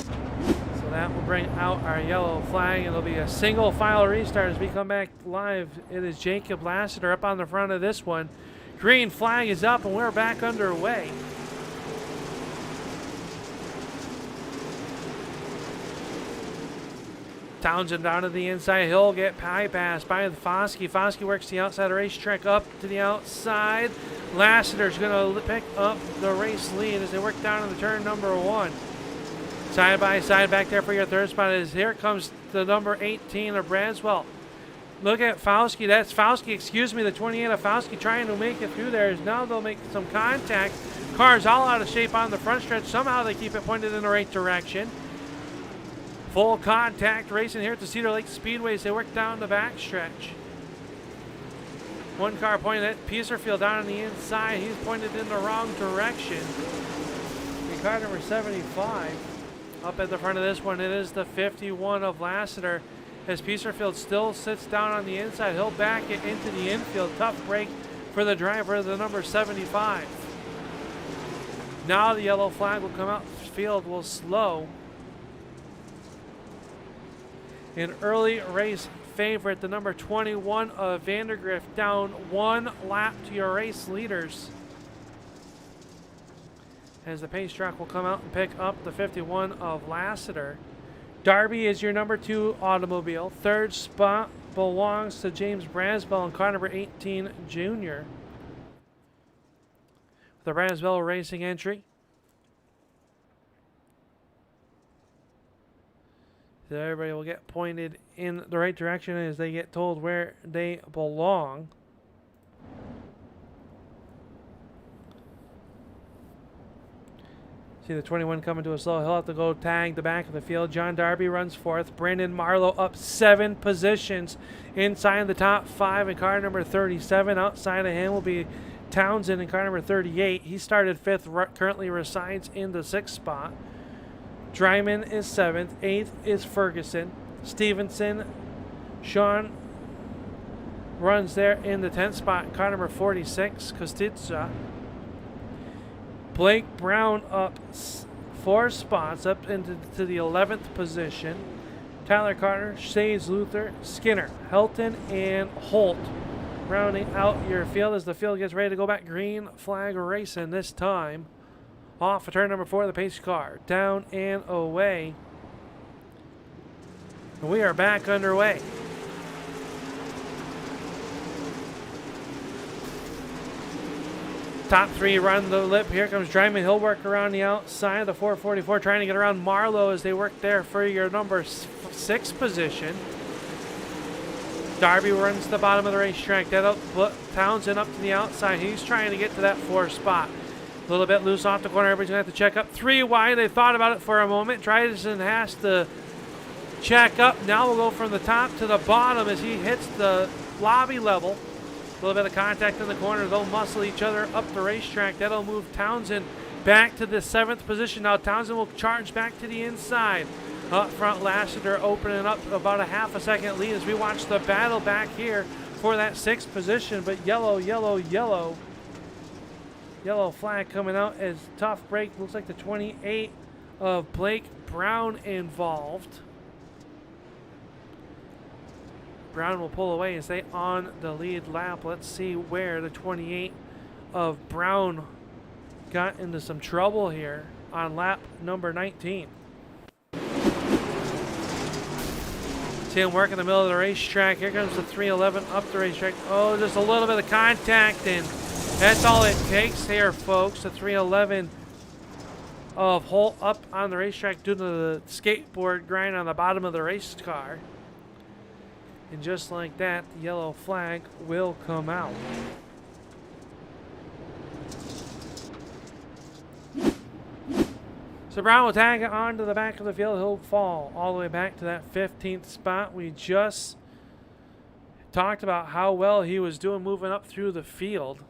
that will bring out our yellow flag. It'll be a single file restart as we come back live. It is Jacob Lassiter up on the front of this one. Green flag is up and we're back underway. Townsend down to the inside. He'll get bypassed by the Foskey. Foskey works the outside of the racetrack up to the outside. Lassiter's going to pick up the race lead as they work down to the turn number 1. Side by side back there for your third spot is here comes the number 18 of Braswell. Look at Foskey. That's Foskey, excuse me, the 28 of Foskey trying to make it through there. Now they'll make some contact. Cars all out of shape on the front stretch. Somehow they keep it pointed in the right direction. Full contact racing here at the Cedar Lake Speedway as they work down the back stretch. One car pointed at Peacerfield down on the inside. He's pointed in the wrong direction. And car number 75 up at the front of this one. It is the 51 of Lassiter as Peacerfield still sits down on the inside. He'll back it into the infield. Tough break for the driver, the number 75. Now the yellow flag will come out. Field will slow. An early race favorite, the number 21 of Vandergrift, down 1 lap to your race leaders. As the pace truck will come out and pick up the 51 of Lassiter. Darby is your number 2 automobile. Third spot belongs to James Braswell and car number 18, Junior. The Braswell Racing entry. So everybody will get pointed in the right direction as they get told where they belong. See the 21 coming to a slow. He'll have to go tag the back of the field. John Darby runs fourth. Brandon Marlowe up 7 positions inside the top 5. And car number 37 outside of him will be Townsend in car number 38. He started 5th, currently resides in the 6th spot. Dryman is 7th. 8th is Ferguson. Stevenson, Sean runs there in the 10th spot. Car number 46, Kostitsa. Blake Brown up 4 spots up into the 11th position. Tyler Carter, Shays Luther, Skinner, Helton, and Holt rounding out your field as the field gets ready to go back. Green flag racing this time. Off of turn number 4 of the pace car. Down and away. And we are back underway. Top 3 run the lip. Here comes Dryman. He'll work around the outside of the 444, trying to get around Marlowe as they work there for your number 6 position. Darby runs the bottom of the racetrack. That'll put Townsend up to the outside. He's trying to get to that 4th spot. A little bit loose off the corner. Everybody's going to have to check up. 3 wide. They thought about it for a moment. Dryden has to check up. Now we'll go from the top to the bottom as he hits the lobby level. A little bit of contact in the corner. They'll muscle each other up the racetrack. That'll move Townsend back to the 7th position. Now Townsend will charge back to the inside. Up front, Lassiter opening up about a half a second lead as we watch the battle back here for that 6th position. But yellow flag coming out as tough break. Looks like the 28 of Blake Brown involved. Brown will pull away and stay on the lead lap. Let's see where the 28 of Brown got into some trouble here on lap number 19. See him work in the middle of the racetrack. Here comes the 311 up the racetrack. Oh, just a little bit of contact, and that's all it takes here, folks. The 311 of Holt up on the racetrack due to the skateboard grind on the bottom of the race car. And just like that, the yellow flag will come out. So Brown will tag it onto the back of the field. He'll fall all the way back to that 15th spot. We just talked about how well he was doing moving up through the field.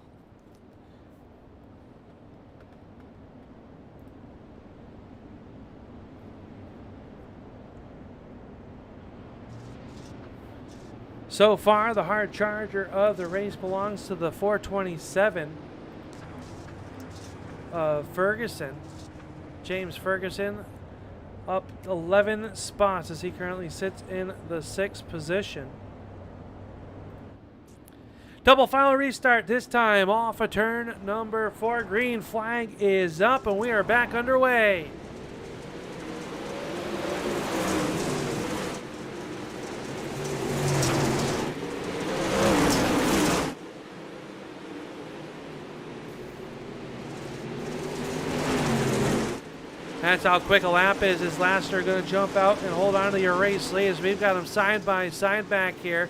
So far, the hard charger of the race belongs to the 427 of Ferguson. James Ferguson up 11 spots as he currently sits in the 6th position. Double final restart this time off of turn number 4. Green flag is up and we are back underway. That's how quick a lap is. Is Lassiter going to jump out and hold on to your race lead as we've got them side by side back here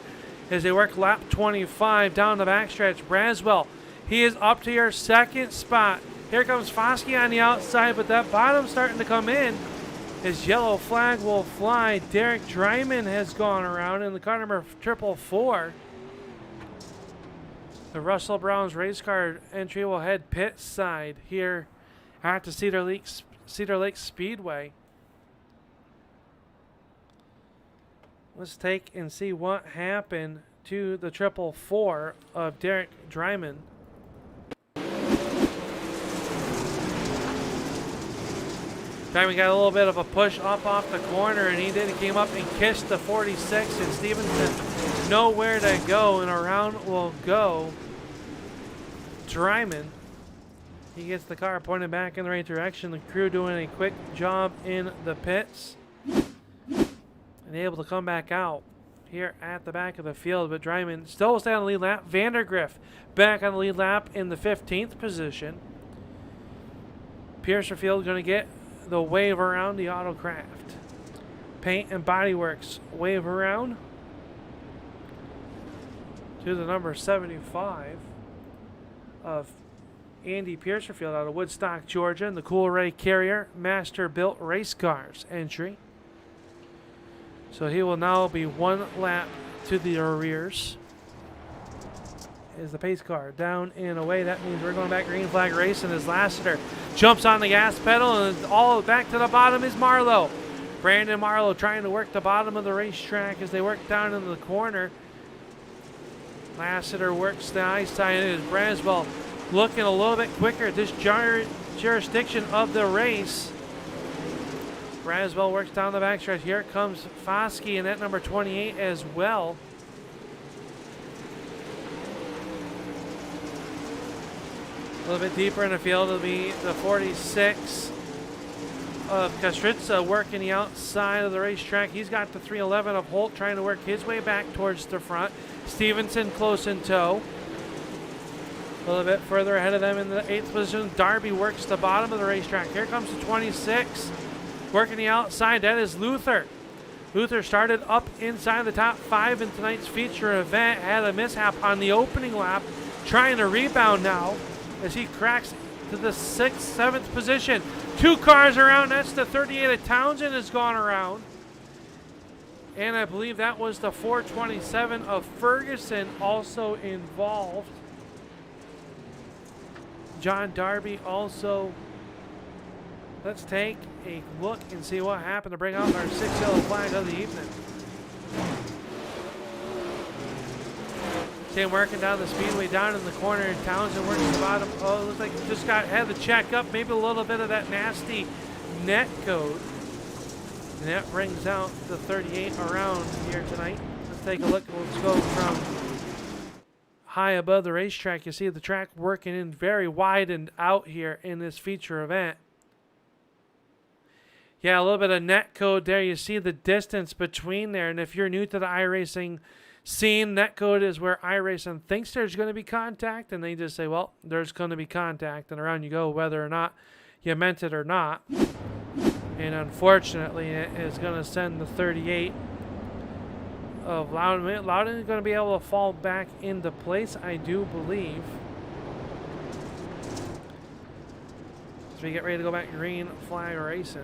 as they work lap 25 down the backstretch. Braswell, he is up to your second spot. Here comes Foskey on the outside, but that bottom's starting to come in. His yellow flag will fly. Derek Dryman has gone around in the car number 444. The Russell Brown's race car entry will head pit side here at the Cedar Lake Speedway. Let's take and see what happened to the 444 of Derek Dryman. Dryman got a little bit of a push up off the corner, and he came up and kissed the 46, and Stevenson nowhere to go, and around will go Dryman. He gets the car pointed back in the right direction. The crew doing a quick job in the pits and able to come back out here at the back of the field. But Dryman still staying on the lead lap. Vandergriff back on the lead lap in the 15th position. Piercerfield going to get the wave around the AutoCraft. Paint and Bodyworks wave around to the number 75 of Andy Piercerfield out of Woodstock, Georgia, and the Cool Ray Carrier Master Built Race Cars entry. So he will now be one lap to the rears. Is the pace car down and away? That means we're going back green flag racing as Lassiter jumps on the gas pedal, and all back to the bottom is Marlowe. Brandon Marlowe trying to work the bottom of the racetrack as they work down into the corner. Lassiter works the high side, and it is Braswell looking a little bit quicker at this jurisdiction of the race. Braswell works down the backstretch. Here comes Foskey and that number 28 as well. A little bit deeper in the field will be the 46 of Kastritza working the outside of the racetrack. He's got the 311 of Holt trying to work his way back towards the front. Stevenson close in tow. A little bit further ahead of them in the 8th position. Darby works the bottom of the racetrack. Here comes the 26. Working the outside, that is Luther. Luther started up inside the top 5 in tonight's feature event. Had a mishap on the opening lap. Trying to rebound now as he cracks to the 6th, 7th position. 2 cars around. That's the 38 of Townsend has gone around. And I believe that was the 427 of Ferguson also involved. John Darby also. Let's take a look and see what happened to bring out our 6th yellow flag of the evening. Same working down the speedway, down in the corner, and Townsend works the bottom. Oh, it looks like he just had to check up, maybe a little bit of that nasty net code. And that brings out the 38 around here tonight. Let's take a look. Let's go from high above the racetrack. You see the track working in very wide and out here in this feature event. Yeah, a little bit of net code there. You see the distance between there. And if you're new to the iRacing scene, net code is where iRacing thinks there's going to be contact. And they just say, well, there's going to be contact. And around you go, whether or not you meant it or not. And unfortunately, it is going to send the 38 of Loudon. Loudon is going to be able to fall back into place, I do believe. As we get ready to go back green flag racing.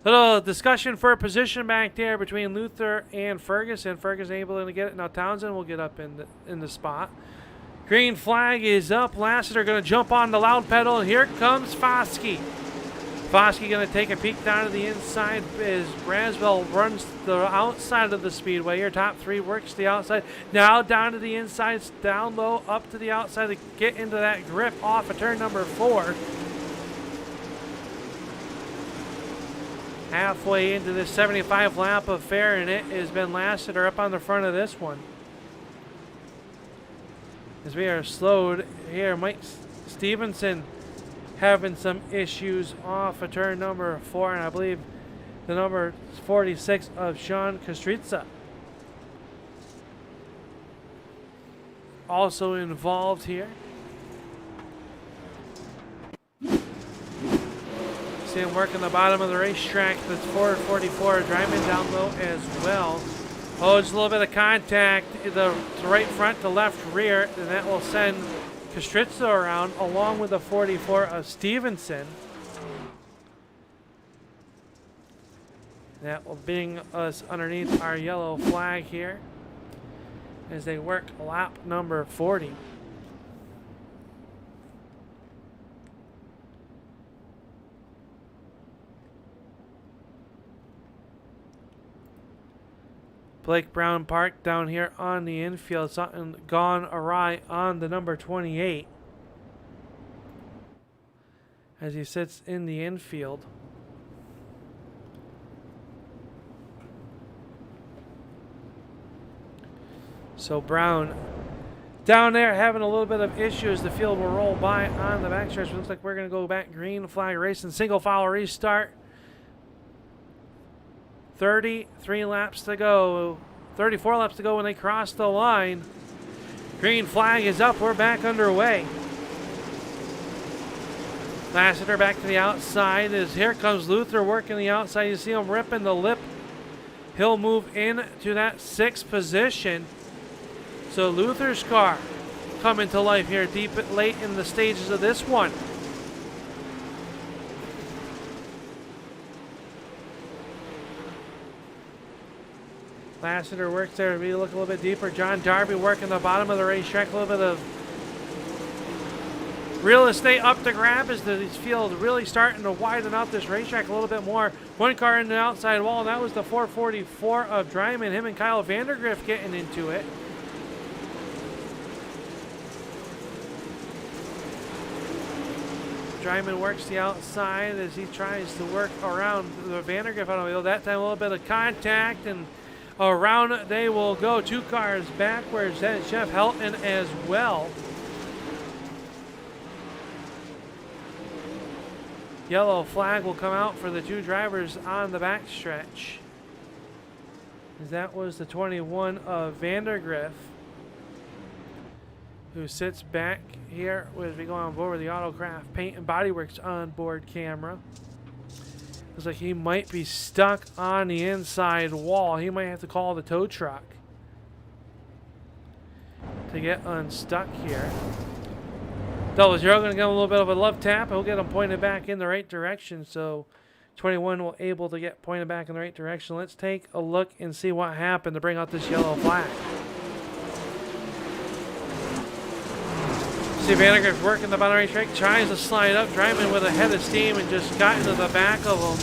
Little discussion for a position back there between Luther and Ferguson. Ferguson able to get it. Now Townsend will get up in the spot. Green flag is up. Lassiter going to jump on the loud pedal, and here comes Foskey. Foskey going to take a peek down to the inside as Braswell runs the outside of the speedway. Your top 3 works the outside. Now down to the inside, down low, up to the outside to get into that grip off of turn number 4. Halfway into this 75 lap affair, and it has been Lassiter up on the front of this one. As we are slowed here, Mike Stevenson having some issues off of turn number 4, and I believe the number 46 of Sean Kastritza also involved here. See him working the bottom of the racetrack. That's 444. Driving down low as well. Oh, just a little bit of contact. The right front to left rear, and that will send Kostritzo around along with the 44 of Stevenson. That will bring us underneath our yellow flag here as they work lap number 40. Blake Brown parked down here on the infield. Something gone awry on the number 28 as he sits in the infield. So Brown down there having a little bit of issues. The field will roll by on the backstretch. Looks like we're going to go back green flag racing. Single file restart. 33 laps to go. 34 laps to go when they cross the line. Green flag is up. We're back underway. Lassiter back to the outside as here comes Luther working the outside. You see him ripping the lip. He'll move in to that 6th position. So Luther's car coming to life here late in the stages of this one. Lassiter works there. We look a little bit deeper. John Darby working the bottom of the racetrack. A little bit of real estate up to grab as the field really starting to widen out this racetrack a little bit more. One car in the outside wall, and that was the 444 of Dryman. Him and Kyle Vandergriff getting into it. Dryman works the outside as he tries to work around the Vandergriff automobile. That time a little bit of contact, and around they will go. 2 cars backwards. Then Jeff Helton as well. Yellow flag will come out for the 2 drivers on the backstretch. That was the 21 of Vandergriff, who sits back here as we go on board with the AutoCraft Paint and Bodyworks onboard camera. Looks like he might be stuck on the inside wall. He might have to call the tow truck to get unstuck here. 0-0 going to give him a little bit of a love tap. He'll get him pointed back in the right direction. So 21 will able to get pointed back in the right direction. Let's take a look and see what happened to bring out this yellow flag. See Vandergriff working the bottom racetrack, tries to slide up. Dryman with a head of steam and just got into the back of him.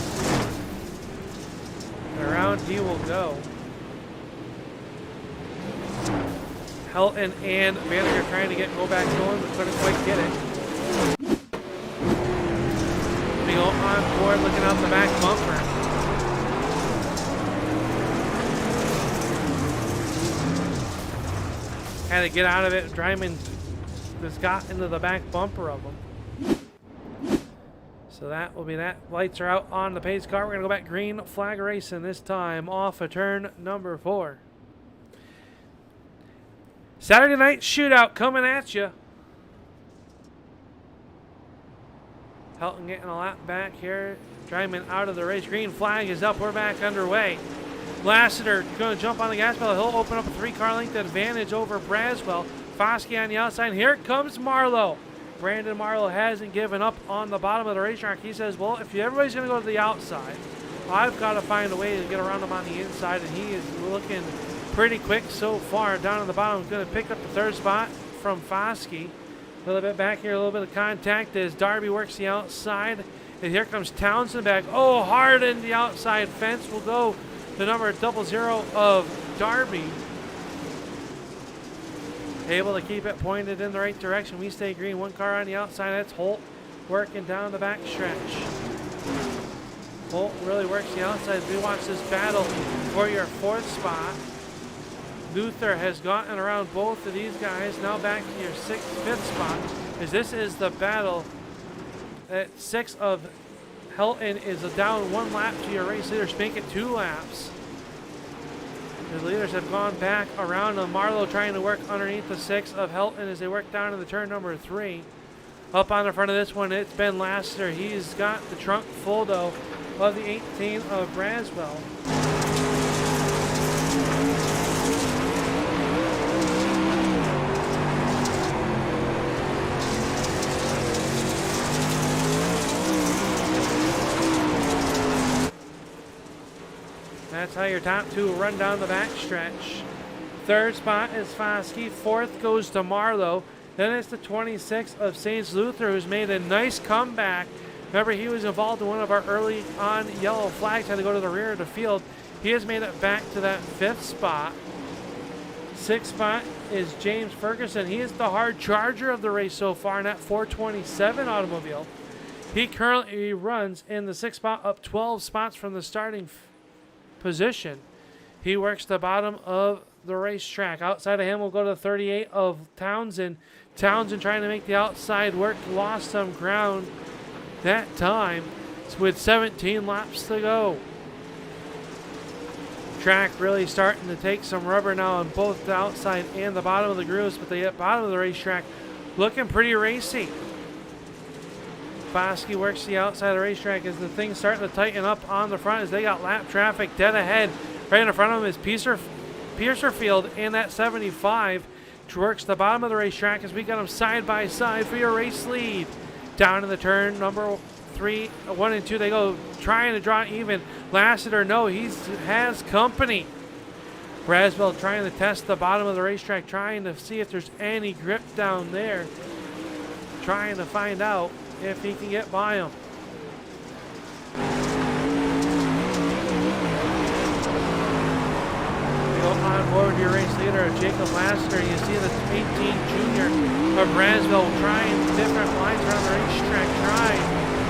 And around he will go. Helton and Vandergriff trying to go back going, but couldn't quite get it. We go on board looking out the back bumper. Had to get out of it. Dryman just got into the back bumper of them. So that will be that. Lights are out on the pace car. We're going to go back green flag racing this time off of turn number 4. Saturday night shootout coming at you. Helton getting a lap back here. Dryman out of the race. Green flag is up. We're back underway. Lassiter going to jump on the gas pedal. He'll open up a 3-car length advantage over Braswell. Foskey on the outside. Here comes Marlowe. Brandon Marlowe hasn't given up on the bottom of the racetrack. He says, well, if everybody's going to go to the outside, I've got to find a way to get around him on the inside, and he is looking pretty quick so far. Down on the bottom, he's going to pick up the 3rd spot from Foskey. A little bit back here, a little bit of contact as Darby works the outside. And here comes Townsend back. Oh, hard in the outside fence will go the number 00 of Darby. Able to keep it pointed in the right direction. We stay green. 1 car on the outside. That's Holt working down the back stretch. Holt really works the outside. We watch this battle for your 4th spot. Luther has gotten around both of these guys. Now back to your 5th spot. As this is the battle at 6 of Helton is down 1 lap to your race leader. Spink at 2 laps. The leaders have gone back around. Marlowe trying to work underneath the 6 of Helton as they work down to the turn number 3. Up on the front of this one, it's Ben Lassiter. He's got the trunk full, though, of the 18 of Braswell. That's how your top two will run down the backstretch. Third spot is Foskey. Fourth goes to Marlowe. Then it's the 26 of Sage Luther, who's made a nice comeback. Remember, he was involved in one of our early on yellow flags, had to go to the rear of the field. He has made it back to that fifth spot. Sixth spot is James Ferguson. He is the hard charger of the race so far in that 427 automobile. He currently runs in the sixth spot, up 12 spots from the starting position. He works the bottom of the racetrack. Outside of him will go to the 38 of Townsend. Townsend trying to make the outside work, lost some ground that time with 17 laps to go. Track really starting to take some rubber now on both the outside and the bottom of the grooves, but the bottom of the racetrack looking pretty racy. Foskey works the outside of the racetrack as the thing's starting to tighten up on the front as they got lap traffic dead ahead. Right in front of him is Piercerfield in that 75. Works the bottom of the racetrack as we got them side by side for your race lead. Down in the turn number 3, 1 and 2, they go trying to draw even. Lassiter, no, he has company. Braswell trying to test the bottom of the racetrack, trying to see if there's any grip down there. Trying to find out if he can get by him. On board your race leader, Jacob Lassiter. You see the 18 junior of Braswell trying different lines around the racetrack, trying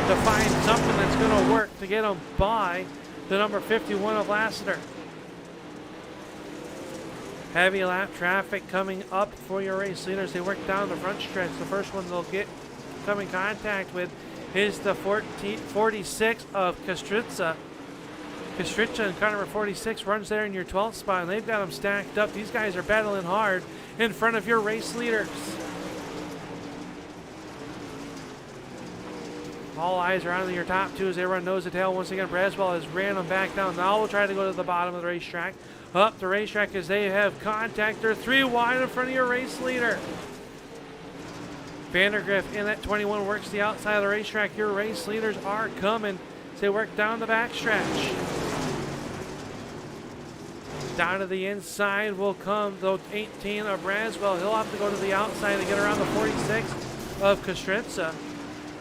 to find something that's going to work to get him by the number 51 of Lassiter. Heavy lap traffic coming up for your race leaders. They work down the front stretch. The first one they'll come in contact with is the 46 of Kastritza. Kastritza in car number 46 runs there in your 12th spot, and they've got them stacked up. These guys are battling hard in front of your race leaders. All eyes are on your top two as they run nose to tail. Once again, Braswell has ran them back down. Now we'll try to go to the bottom of the racetrack. Up the racetrack as they have contact. They're 3 wide in front of your race leader. Vandergriff in that 21 works the outside of the racetrack. Your race leaders are coming as they work down the backstretch. Down to the inside will come the 18 of Braswell. He'll have to go to the outside to get around the 46 of Kastritza.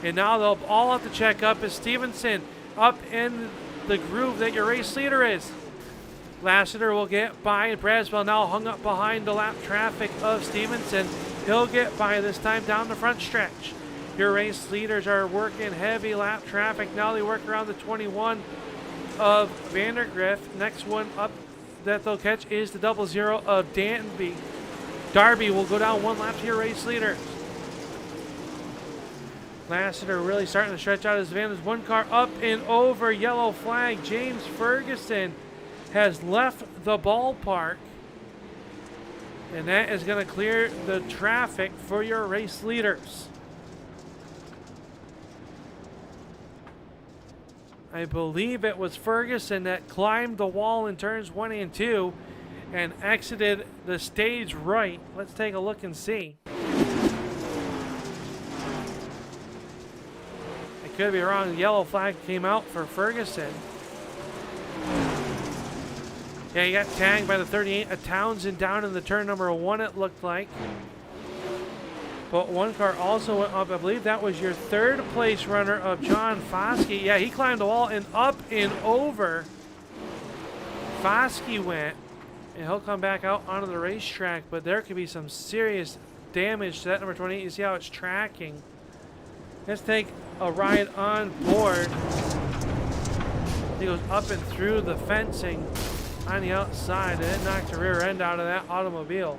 And now they'll all have to check up as Stevenson up in the groove that your race leader is. Lassiter will get by, and Braswell now hung up behind the lap traffic of Stevenson. He'll get by this time down the front stretch. Your race leaders are working heavy lap traffic. Now they work around the 21 of Vandergriff. Next one up that they'll catch is the 00 of Danby. Darby will go down 1 lap to your race leader. Lassiter really starting to stretch out his advantage. 1 car up and over, yellow flag. James Ferguson has left the ballpark, and that is going to clear the traffic for your race leaders. I believe it was Ferguson that climbed the wall in turns 1 and 2 and exited the stage right. Let's take a look and see. I could be wrong. The yellow flag came out for Ferguson. Yeah, he got tagged by the 38 of Townsend down in the turn number 1, it looked like. But 1 car also went up. I believe that was your 3rd place runner of John Foskey. Yeah, he climbed the wall and up and over. Foskey went, and he'll come back out onto the racetrack, but there could be some serious damage to that number 28. You see how it's tracking. Let's take a ride on board. He goes up and through the fencing on the outside, and it knocked the rear end out of that automobile.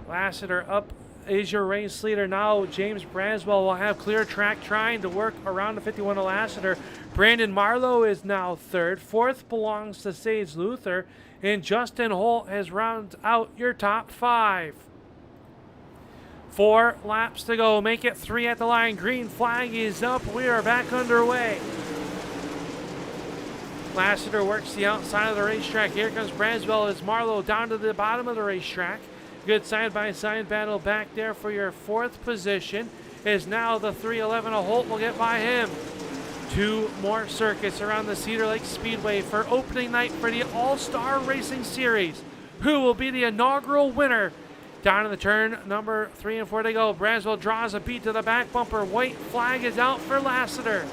Lassiter up is your race leader. Now James Braswell will have clear track trying to work around the 51 of Lassiter. Brandon Marlowe is now third. Fourth belongs to Sage Luther. And Justin Holt has rounded out your top 5. 4 laps to go. Make it 3 at the line. Green flag is up. We are back underway. Lassiter works the outside of the racetrack. Here comes Braswell as Marlowe down to the bottom of the racetrack. Good side-by-side battle back there for your 4th position. Is now the 311 of Holt will get by him. 2 more circuits around the Cedar Lake Speedway for opening night for the All-Star Racing Series. Who will be the inaugural winner? Down in the turn, number 3 and 4 they go. Braswell draws a beat to the back bumper. White flag is out for Lassiter.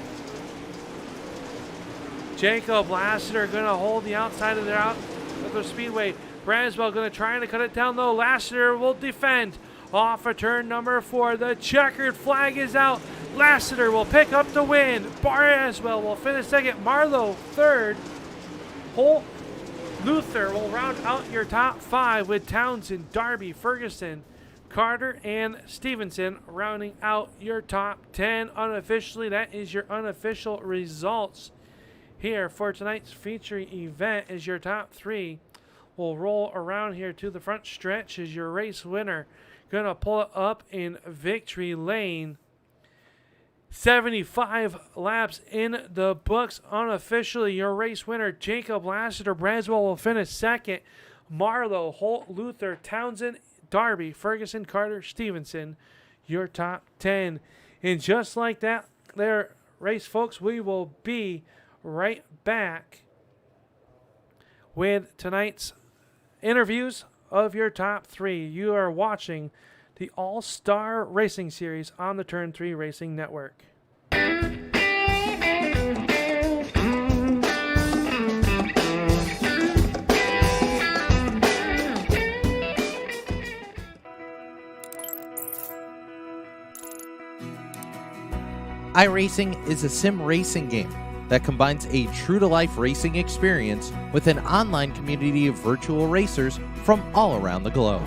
Jacob Lassiter going to hold the outside of the speedway. Braswell going to try to cut it down low. Lassiter will defend. Off of turn number 4. The checkered flag is out. Lassiter will pick up the win. Braswell will finish second. Marlowe third. Holt Luther will round out your top 5 with Townsend, Darby, Ferguson, Carter, and Stevenson rounding out your top 10 unofficially. That is your unofficial results here for tonight's featuring event. As your top 3 will roll around here to the front stretch as your race winner. Going to pull it up in victory lane. 75 laps in the books. Unofficially, your race winner, Jacob Lassiter. Braswell will finish second. Marlowe, Holt, Luther, Townsend, Darby, Ferguson, Carter, Stevenson, your top 10. And just like that, there, race folks, we will be right back with tonight's interviews of your top 3. You are watching the All-Star Racing Series on the Turn 3 Racing Network. iRacing is a sim racing game that combines a true-to-life racing experience with an online community of virtual racers from all around the globe.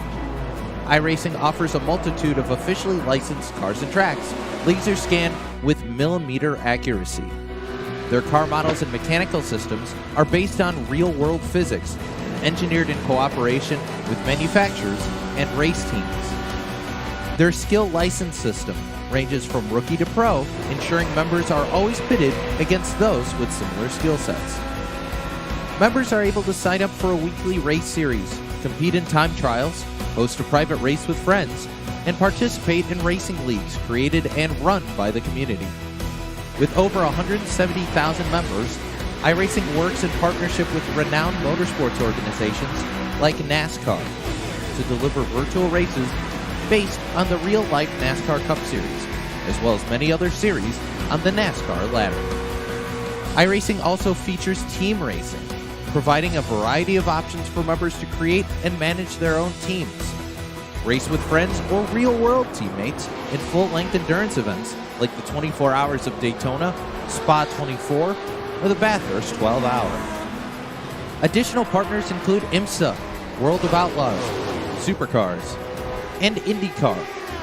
iRacing offers a multitude of officially licensed cars and tracks, laser scanned with millimeter accuracy. Their car models and mechanical systems are based on real-world physics, engineered in cooperation with manufacturers and race teams. Their skill license system ranges from rookie to pro, ensuring members are always pitted against those with similar skill sets. Members are able to sign up for a weekly race series, compete in time trials, host a private race with friends, and participate in racing leagues created and run by the community. With over 170,000 members, iRacing works in partnership with renowned motorsports organizations like NASCAR to deliver virtual races based on the real-life NASCAR Cup Series, as well as many other series on the NASCAR ladder. iRacing also features team racing, providing a variety of options for members to create and manage their own teams. Race with friends or real-world teammates in full-length endurance events like the 24 Hours of Daytona, Spa 24, or the Bathurst 12-Hour. Additional partners include IMSA, World of Outlaws, Supercars, and IndyCar,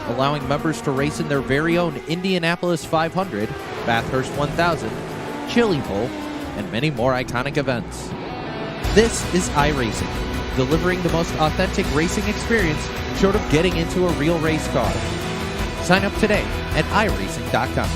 allowing members to race in their very own Indianapolis 500, Bathurst 1000, Chili Bowl, and many more iconic events. This is iRacing, delivering the most authentic racing experience short of getting into a real race car. Sign up today at iRacing.com.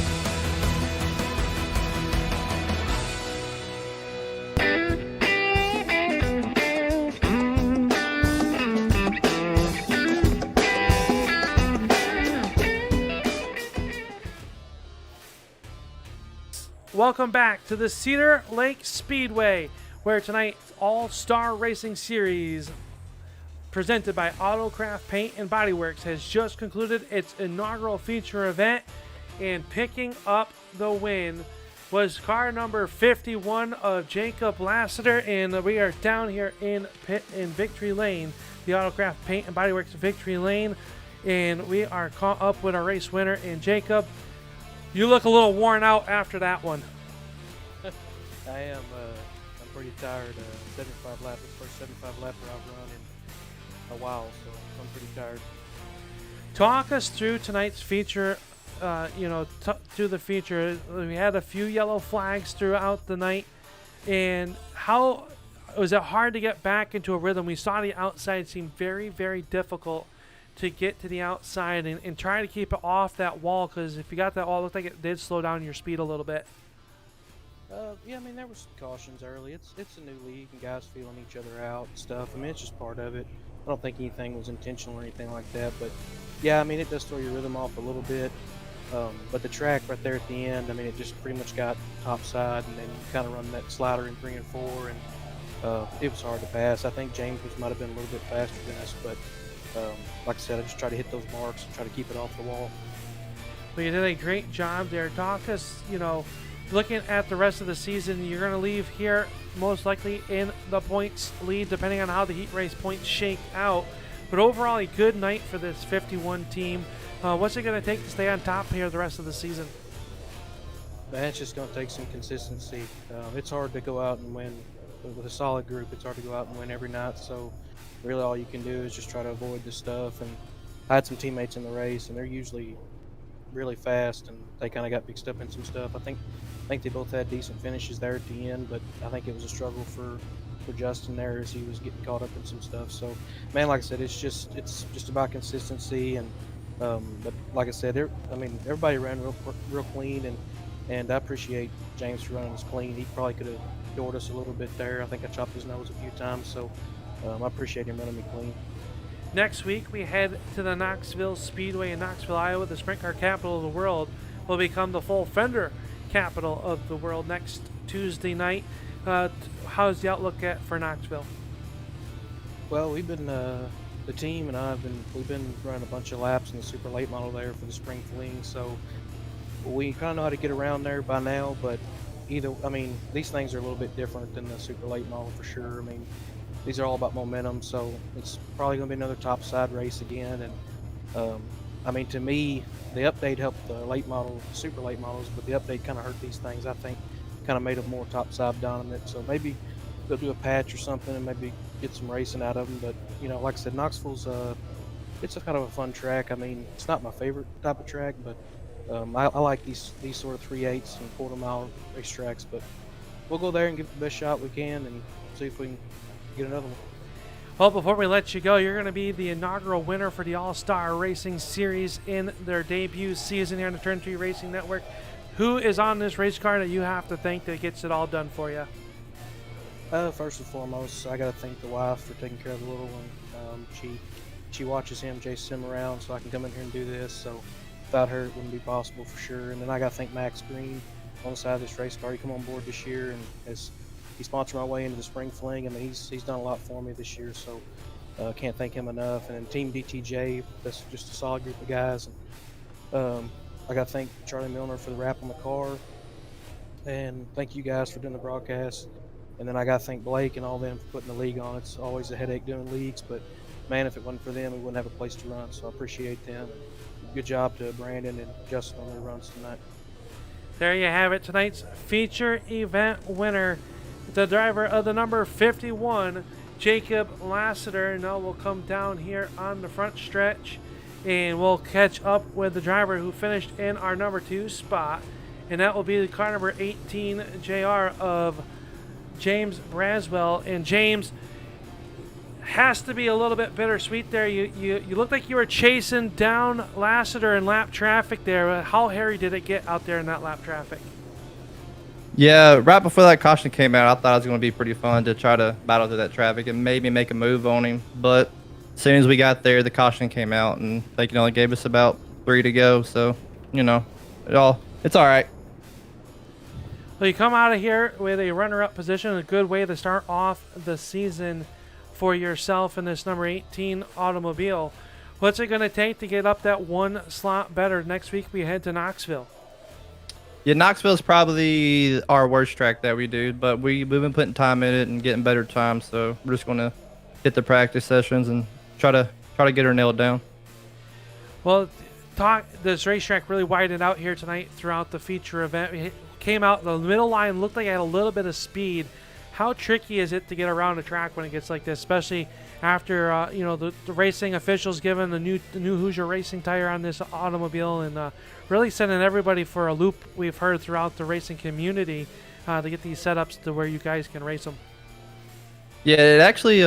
Welcome back to the Cedar Lake Speedway, where tonight's All-Star Racing Series, presented by AutoCraft Paint and Bodyworks, has just concluded its inaugural feature event, and picking up the win was car number 51 of Jacob Lassiter, and we are down here in Victory Lane, the AutoCraft Paint and Bodyworks Victory Lane, and we are caught up with our race winner. And Jacob, you look a little worn out after that one. I am. I'm pretty tired. 75 laps, the first 75 lapper I've run in a while, so I'm pretty tired. Talk us through tonight's feature to the feature. We had a few yellow flags throughout the night, and how was it hard to get back into a rhythm? We saw the outside seem very, very difficult to get to the outside and try to keep it off that wall, because if you got that wall, it looked like it did slow down your speed a little bit. Yeah, I mean, there was cautions early. It's a new league, and guys feeling each other out and stuff. I mean, it's just part of it. I don't think anything was intentional or anything like that. But, yeah, I mean, it does throw your rhythm off a little bit. But the track right there at the end, I mean, it just pretty much got topside, and then you kind of run that slider in 3 and 4, and it was hard to pass. I think James might have been a little bit faster than us, but like I said, I just try to hit those marks and try to keep it off the wall. Well, you did a great job there. Talk us, looking at the rest of the season, you're going to leave here most likely in the points lead, depending on how the heat race points shake out. But overall, a good night for this 51 team. What's it going to take to stay on top here the rest of the season? Man, it's just going to take some consistency. It's hard to go out and win with a solid group. It's hard to go out and win every night. So really all you can do is just try to avoid this stuff. And I had some teammates in the race, and they're usually really fast, and they kind of got mixed up in some stuff. I think they both had decent finishes there at the end, but I think it was a struggle for Justin there as he was getting caught up in some stuff. So, man, like I said, it's just about consistency, and but like I said, everybody ran real clean, and I appreciate James for running us clean. He probably could have adored us a little bit there. I think I chopped his nose a few times, so I appreciate him running me clean. Next week, we head to the Knoxville Speedway in Knoxville, Iowa. The sprint car capital of the world will become the full fender capital of the world next Tuesday night. How's the outlook for Knoxville? Well, we've been the team and we've been running a bunch of laps in the super late model there for the spring fling, so we kind of know how to get around there by now. But these things are a little bit different than the super late model for sure. I mean, these are all about momentum, so it's probably going to be another topside race again. And to me, the update helped the late model, super late models, but the update kind of hurt these things. I think kind of made them more topside dominant. So maybe they'll do a patch or something and maybe get some racing out of them. But like I said, Knoxville's it's a kind of a fun track. I mean, it's not my favorite type of track, but I like these sort of 3/8 and quarter-mile racetracks. But we'll go there and give it the best shot we can and see if we can get another one. Well, before we let you go, you're going to be the inaugural winner for the All-Star Racing Series in their debut season here on the Turn 3 Racing Network. Who is on this race car that you have to thank that gets it all done for you? First and foremost, I got to thank the wife for taking care of the little one. She watches him, chases him around, so I can come in here and do this. So without her, it wouldn't be possible for sure. And then I got to thank Max Green on the side of this race car. He come on board this year and he sponsored my way into the spring fling. I mean, he's done a lot for me this year, so can't thank him enough. And then Team DTJ, that's just a solid group of guys. And I got to thank Charlie Milner for the wrap on the car, and thank you guys for doing the broadcast. And then I got to thank Blake and all them for putting the league on. It's always a headache doing leagues, but man, if it wasn't for them, we wouldn't have a place to run. So I appreciate them. Good job to Brandon and Justin on their runs tonight. There you have it, tonight's feature event winner, the driver of the number 51, Jacob Lassiter. Now we'll come down here on the front stretch and we'll catch up with the driver who finished in our number 2 spot, and that will be the car number 18 JR of James Braswell. And James, has to be a little bit bittersweet there. You looked like you were chasing down Lassiter in lap traffic there. How hairy did it get out there in that lap traffic? Yeah, right before that caution came out, I thought it was going to be pretty fun to try to battle through that traffic and maybe make a move on him. But as soon as we got there, the caution came out, and they only gave us about 3 to go. So, it's all right. Well, you come out of here with a runner-up position, a good way to start off the season for yourself in this number 18 automobile. What's it going to take to get up that one slot better? Next week we head to Knoxville. Yeah, Knoxville is probably our worst track that we do, but we've been putting time in it and getting better time. So we're just going to hit the practice sessions and try to get her nailed down. Well, this racetrack really widened out here tonight throughout the feature event. It came out the middle line, looked like it had a little bit of speed. how tricky is it to get around a track when it gets like this, especially after the racing officials giving the new Hoosier racing tire on this automobile, and really sending everybody for a loop? We've heard throughout the racing community to get these setups to where you guys can race them. Yeah, it actually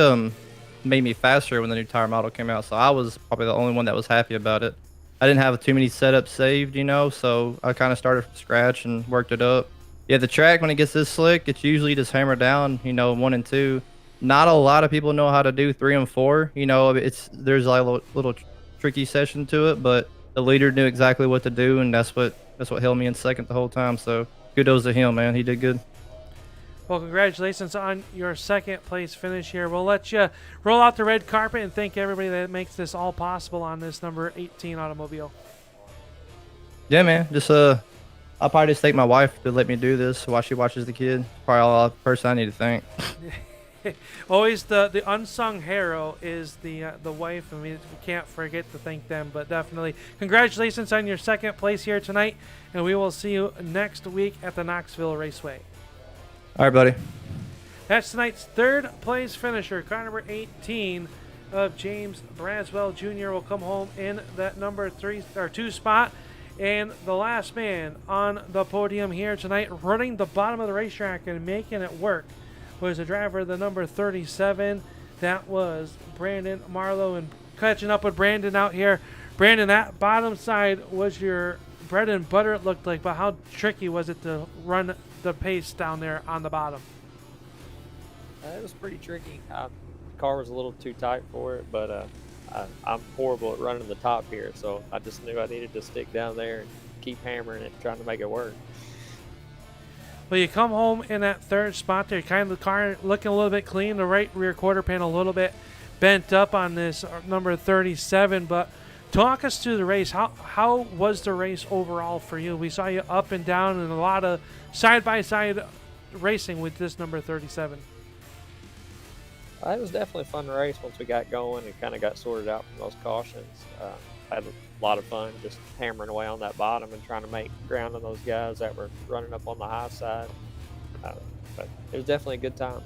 made me faster when the new tire model came out, so I was probably the only one that was happy about it. I didn't have too many setups saved, so I kind of started from scratch and worked it up. Yeah, the track, when it gets this slick, it's usually just hammered down, 1 and 2. Not a lot of people know how to do 3 and 4. There's like a little tricky session to it, but the leader knew exactly what to do, and that's what held me in second the whole time. So kudos to him, man. He did good. Well, congratulations on your second place finish here. We'll let you roll out the red carpet and thank everybody that makes this all possible on this number 18 automobile. Yeah, man. I'll probably just thank my wife to let me do this while she watches the kid. Probably the person I need to thank. Always the unsung hero is the wife. I mean, we can't forget to thank them, but definitely congratulations on your second place here tonight, and we will see you next week at the Knoxville Raceway. All right, buddy. That's tonight's third place finisher. Car number 18 of James Braswell Jr. will come home in that number 2 spot. And the last man on the podium here tonight, running the bottom of the racetrack and making it work, was the driver of the number 37. That was Brandon Marlowe. And catching up with Brandon out here. Brandon, that bottom side was your bread and butter, it looked like, but how tricky was it to run the pace down there on the bottom? It was pretty tricky. The car was a little too tight for it, but I'm horrible at running the top here, so I just knew I needed to stick down there and keep hammering it, trying to make it work. Well, you come home in that third spot there. Kind of the car looking a little bit clean. The right rear quarter panel a little bit bent up on this number 37, but talk us through the race. How was the race overall for you? We saw you up and down and a lot of side-by-side racing with this number 37. It was definitely a fun race once we got going and kind of got sorted out from those cautions. I had a lot of fun just hammering away on that bottom and trying to make ground on those guys that were running up on the high side. But it was definitely a good time.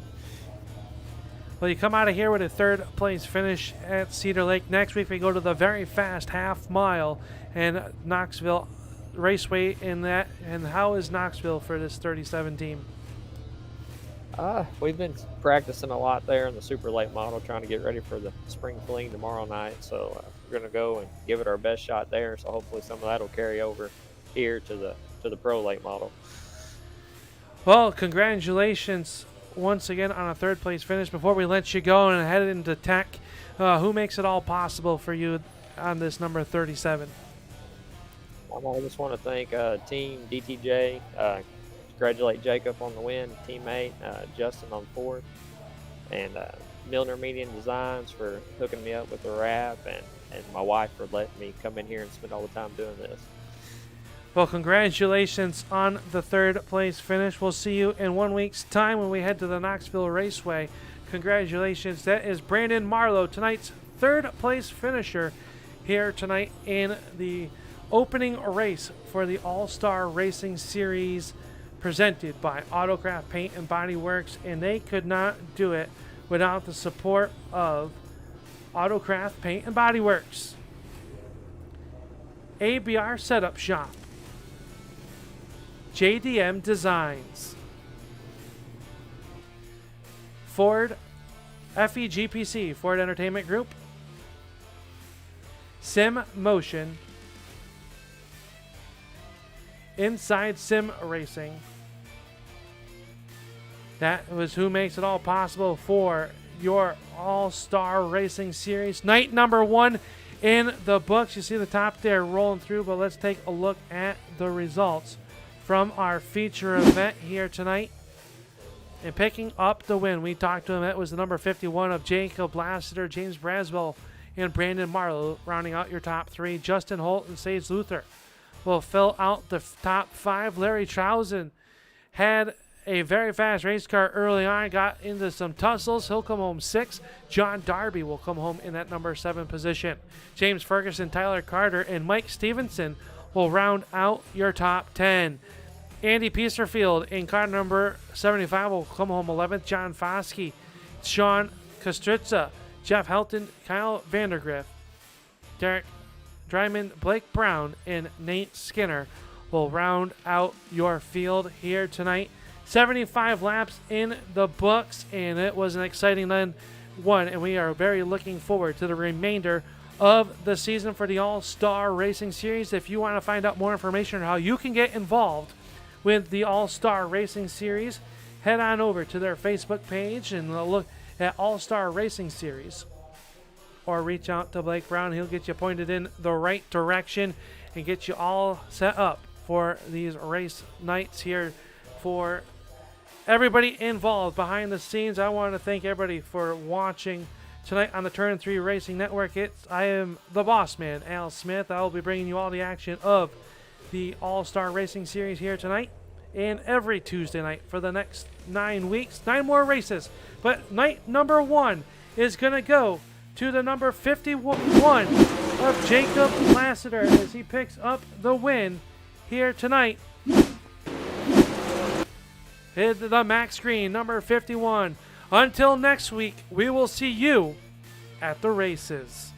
Well, you come out of here with a third place finish at Cedar Lake. Next week we go to the very fast half mile and Knoxville Raceway in that. And how is Knoxville for this 37 team? We've been practicing a lot there in the super late model, trying to get ready for the spring fling tomorrow night. So we're going to go and give it our best shot there. So hopefully some of that will carry over here to the pro late model. Well, congratulations once again on a third place finish. Before we let you go and head into tech, who makes it all possible for you on this number 37? I just want to thank Team DTJ. Congratulate Jacob on the win, teammate, Justin on fourth, and Milner Media and Designs for hooking me up with the wrap, and my wife for letting me come in here and spend all the time doing this. Well, congratulations on the third place finish. We'll see you in 1 week's time when we head to the Knoxville Raceway. Congratulations. That is Brandon Marlowe, tonight's third place finisher here tonight in the opening race for the All-Star Racing Series presented by AutoCraft Paint and Bodyworks, and they could not do it without the support of AutoCraft Paint and Bodyworks, ABR Setup Shop, JDM Designs, Ford FEGPC, Ford Entertainment Group, Sim Motion, Inside Sim Racing. That was who makes it all possible for your All-Star Racing Series. Night number 1 in the books. You see the top there rolling through, but let's take a look at the results from our feature event here tonight. And picking up the win, we talked to him. That was the number 51 of Jacob Lassiter, James Braswell, and Brandon Marlowe, rounding out your top 3. Justin Holt and Sage Luther will fill out the top 5. Larry Trousen had a very fast race car early on, got into some tussles. He'll come home 6. John Darby will come home in that number 7 position. James Ferguson, Tyler Carter, and Mike Stevenson will round out your top 10. Andy Peasterfield in car number 75 will come home 11th. John Foskey, Sean Kostritza, Jeff Helton, Kyle Vandergriff, Derek Dryman, Blake Brown, and Nate Skinner will round out your field here tonight. 75 laps in the books, and it was an exciting one, and we are very looking forward to the remainder of the season for the All-Star Racing Series. If you want to find out more information on how you can get involved with the All-Star Racing Series, head on over to their Facebook page and look at All-Star Racing Series, or reach out to Blake Brown. He'll get you pointed in the right direction and get you all set up for these race nights here. For everybody involved behind the scenes, I want to thank everybody for watching tonight on the Turn 3 Racing Network. I am the boss man, Al Smith. I will be bringing you all the action of the All-Star Racing Series here tonight and every Tuesday night for the next 9 weeks. 9 more races. But night number 1 is going to go to the number 51 of Jacob Lassiter as he picks up the win here tonight. Hit the max screen, number 51. Until next week, we will see you at the races.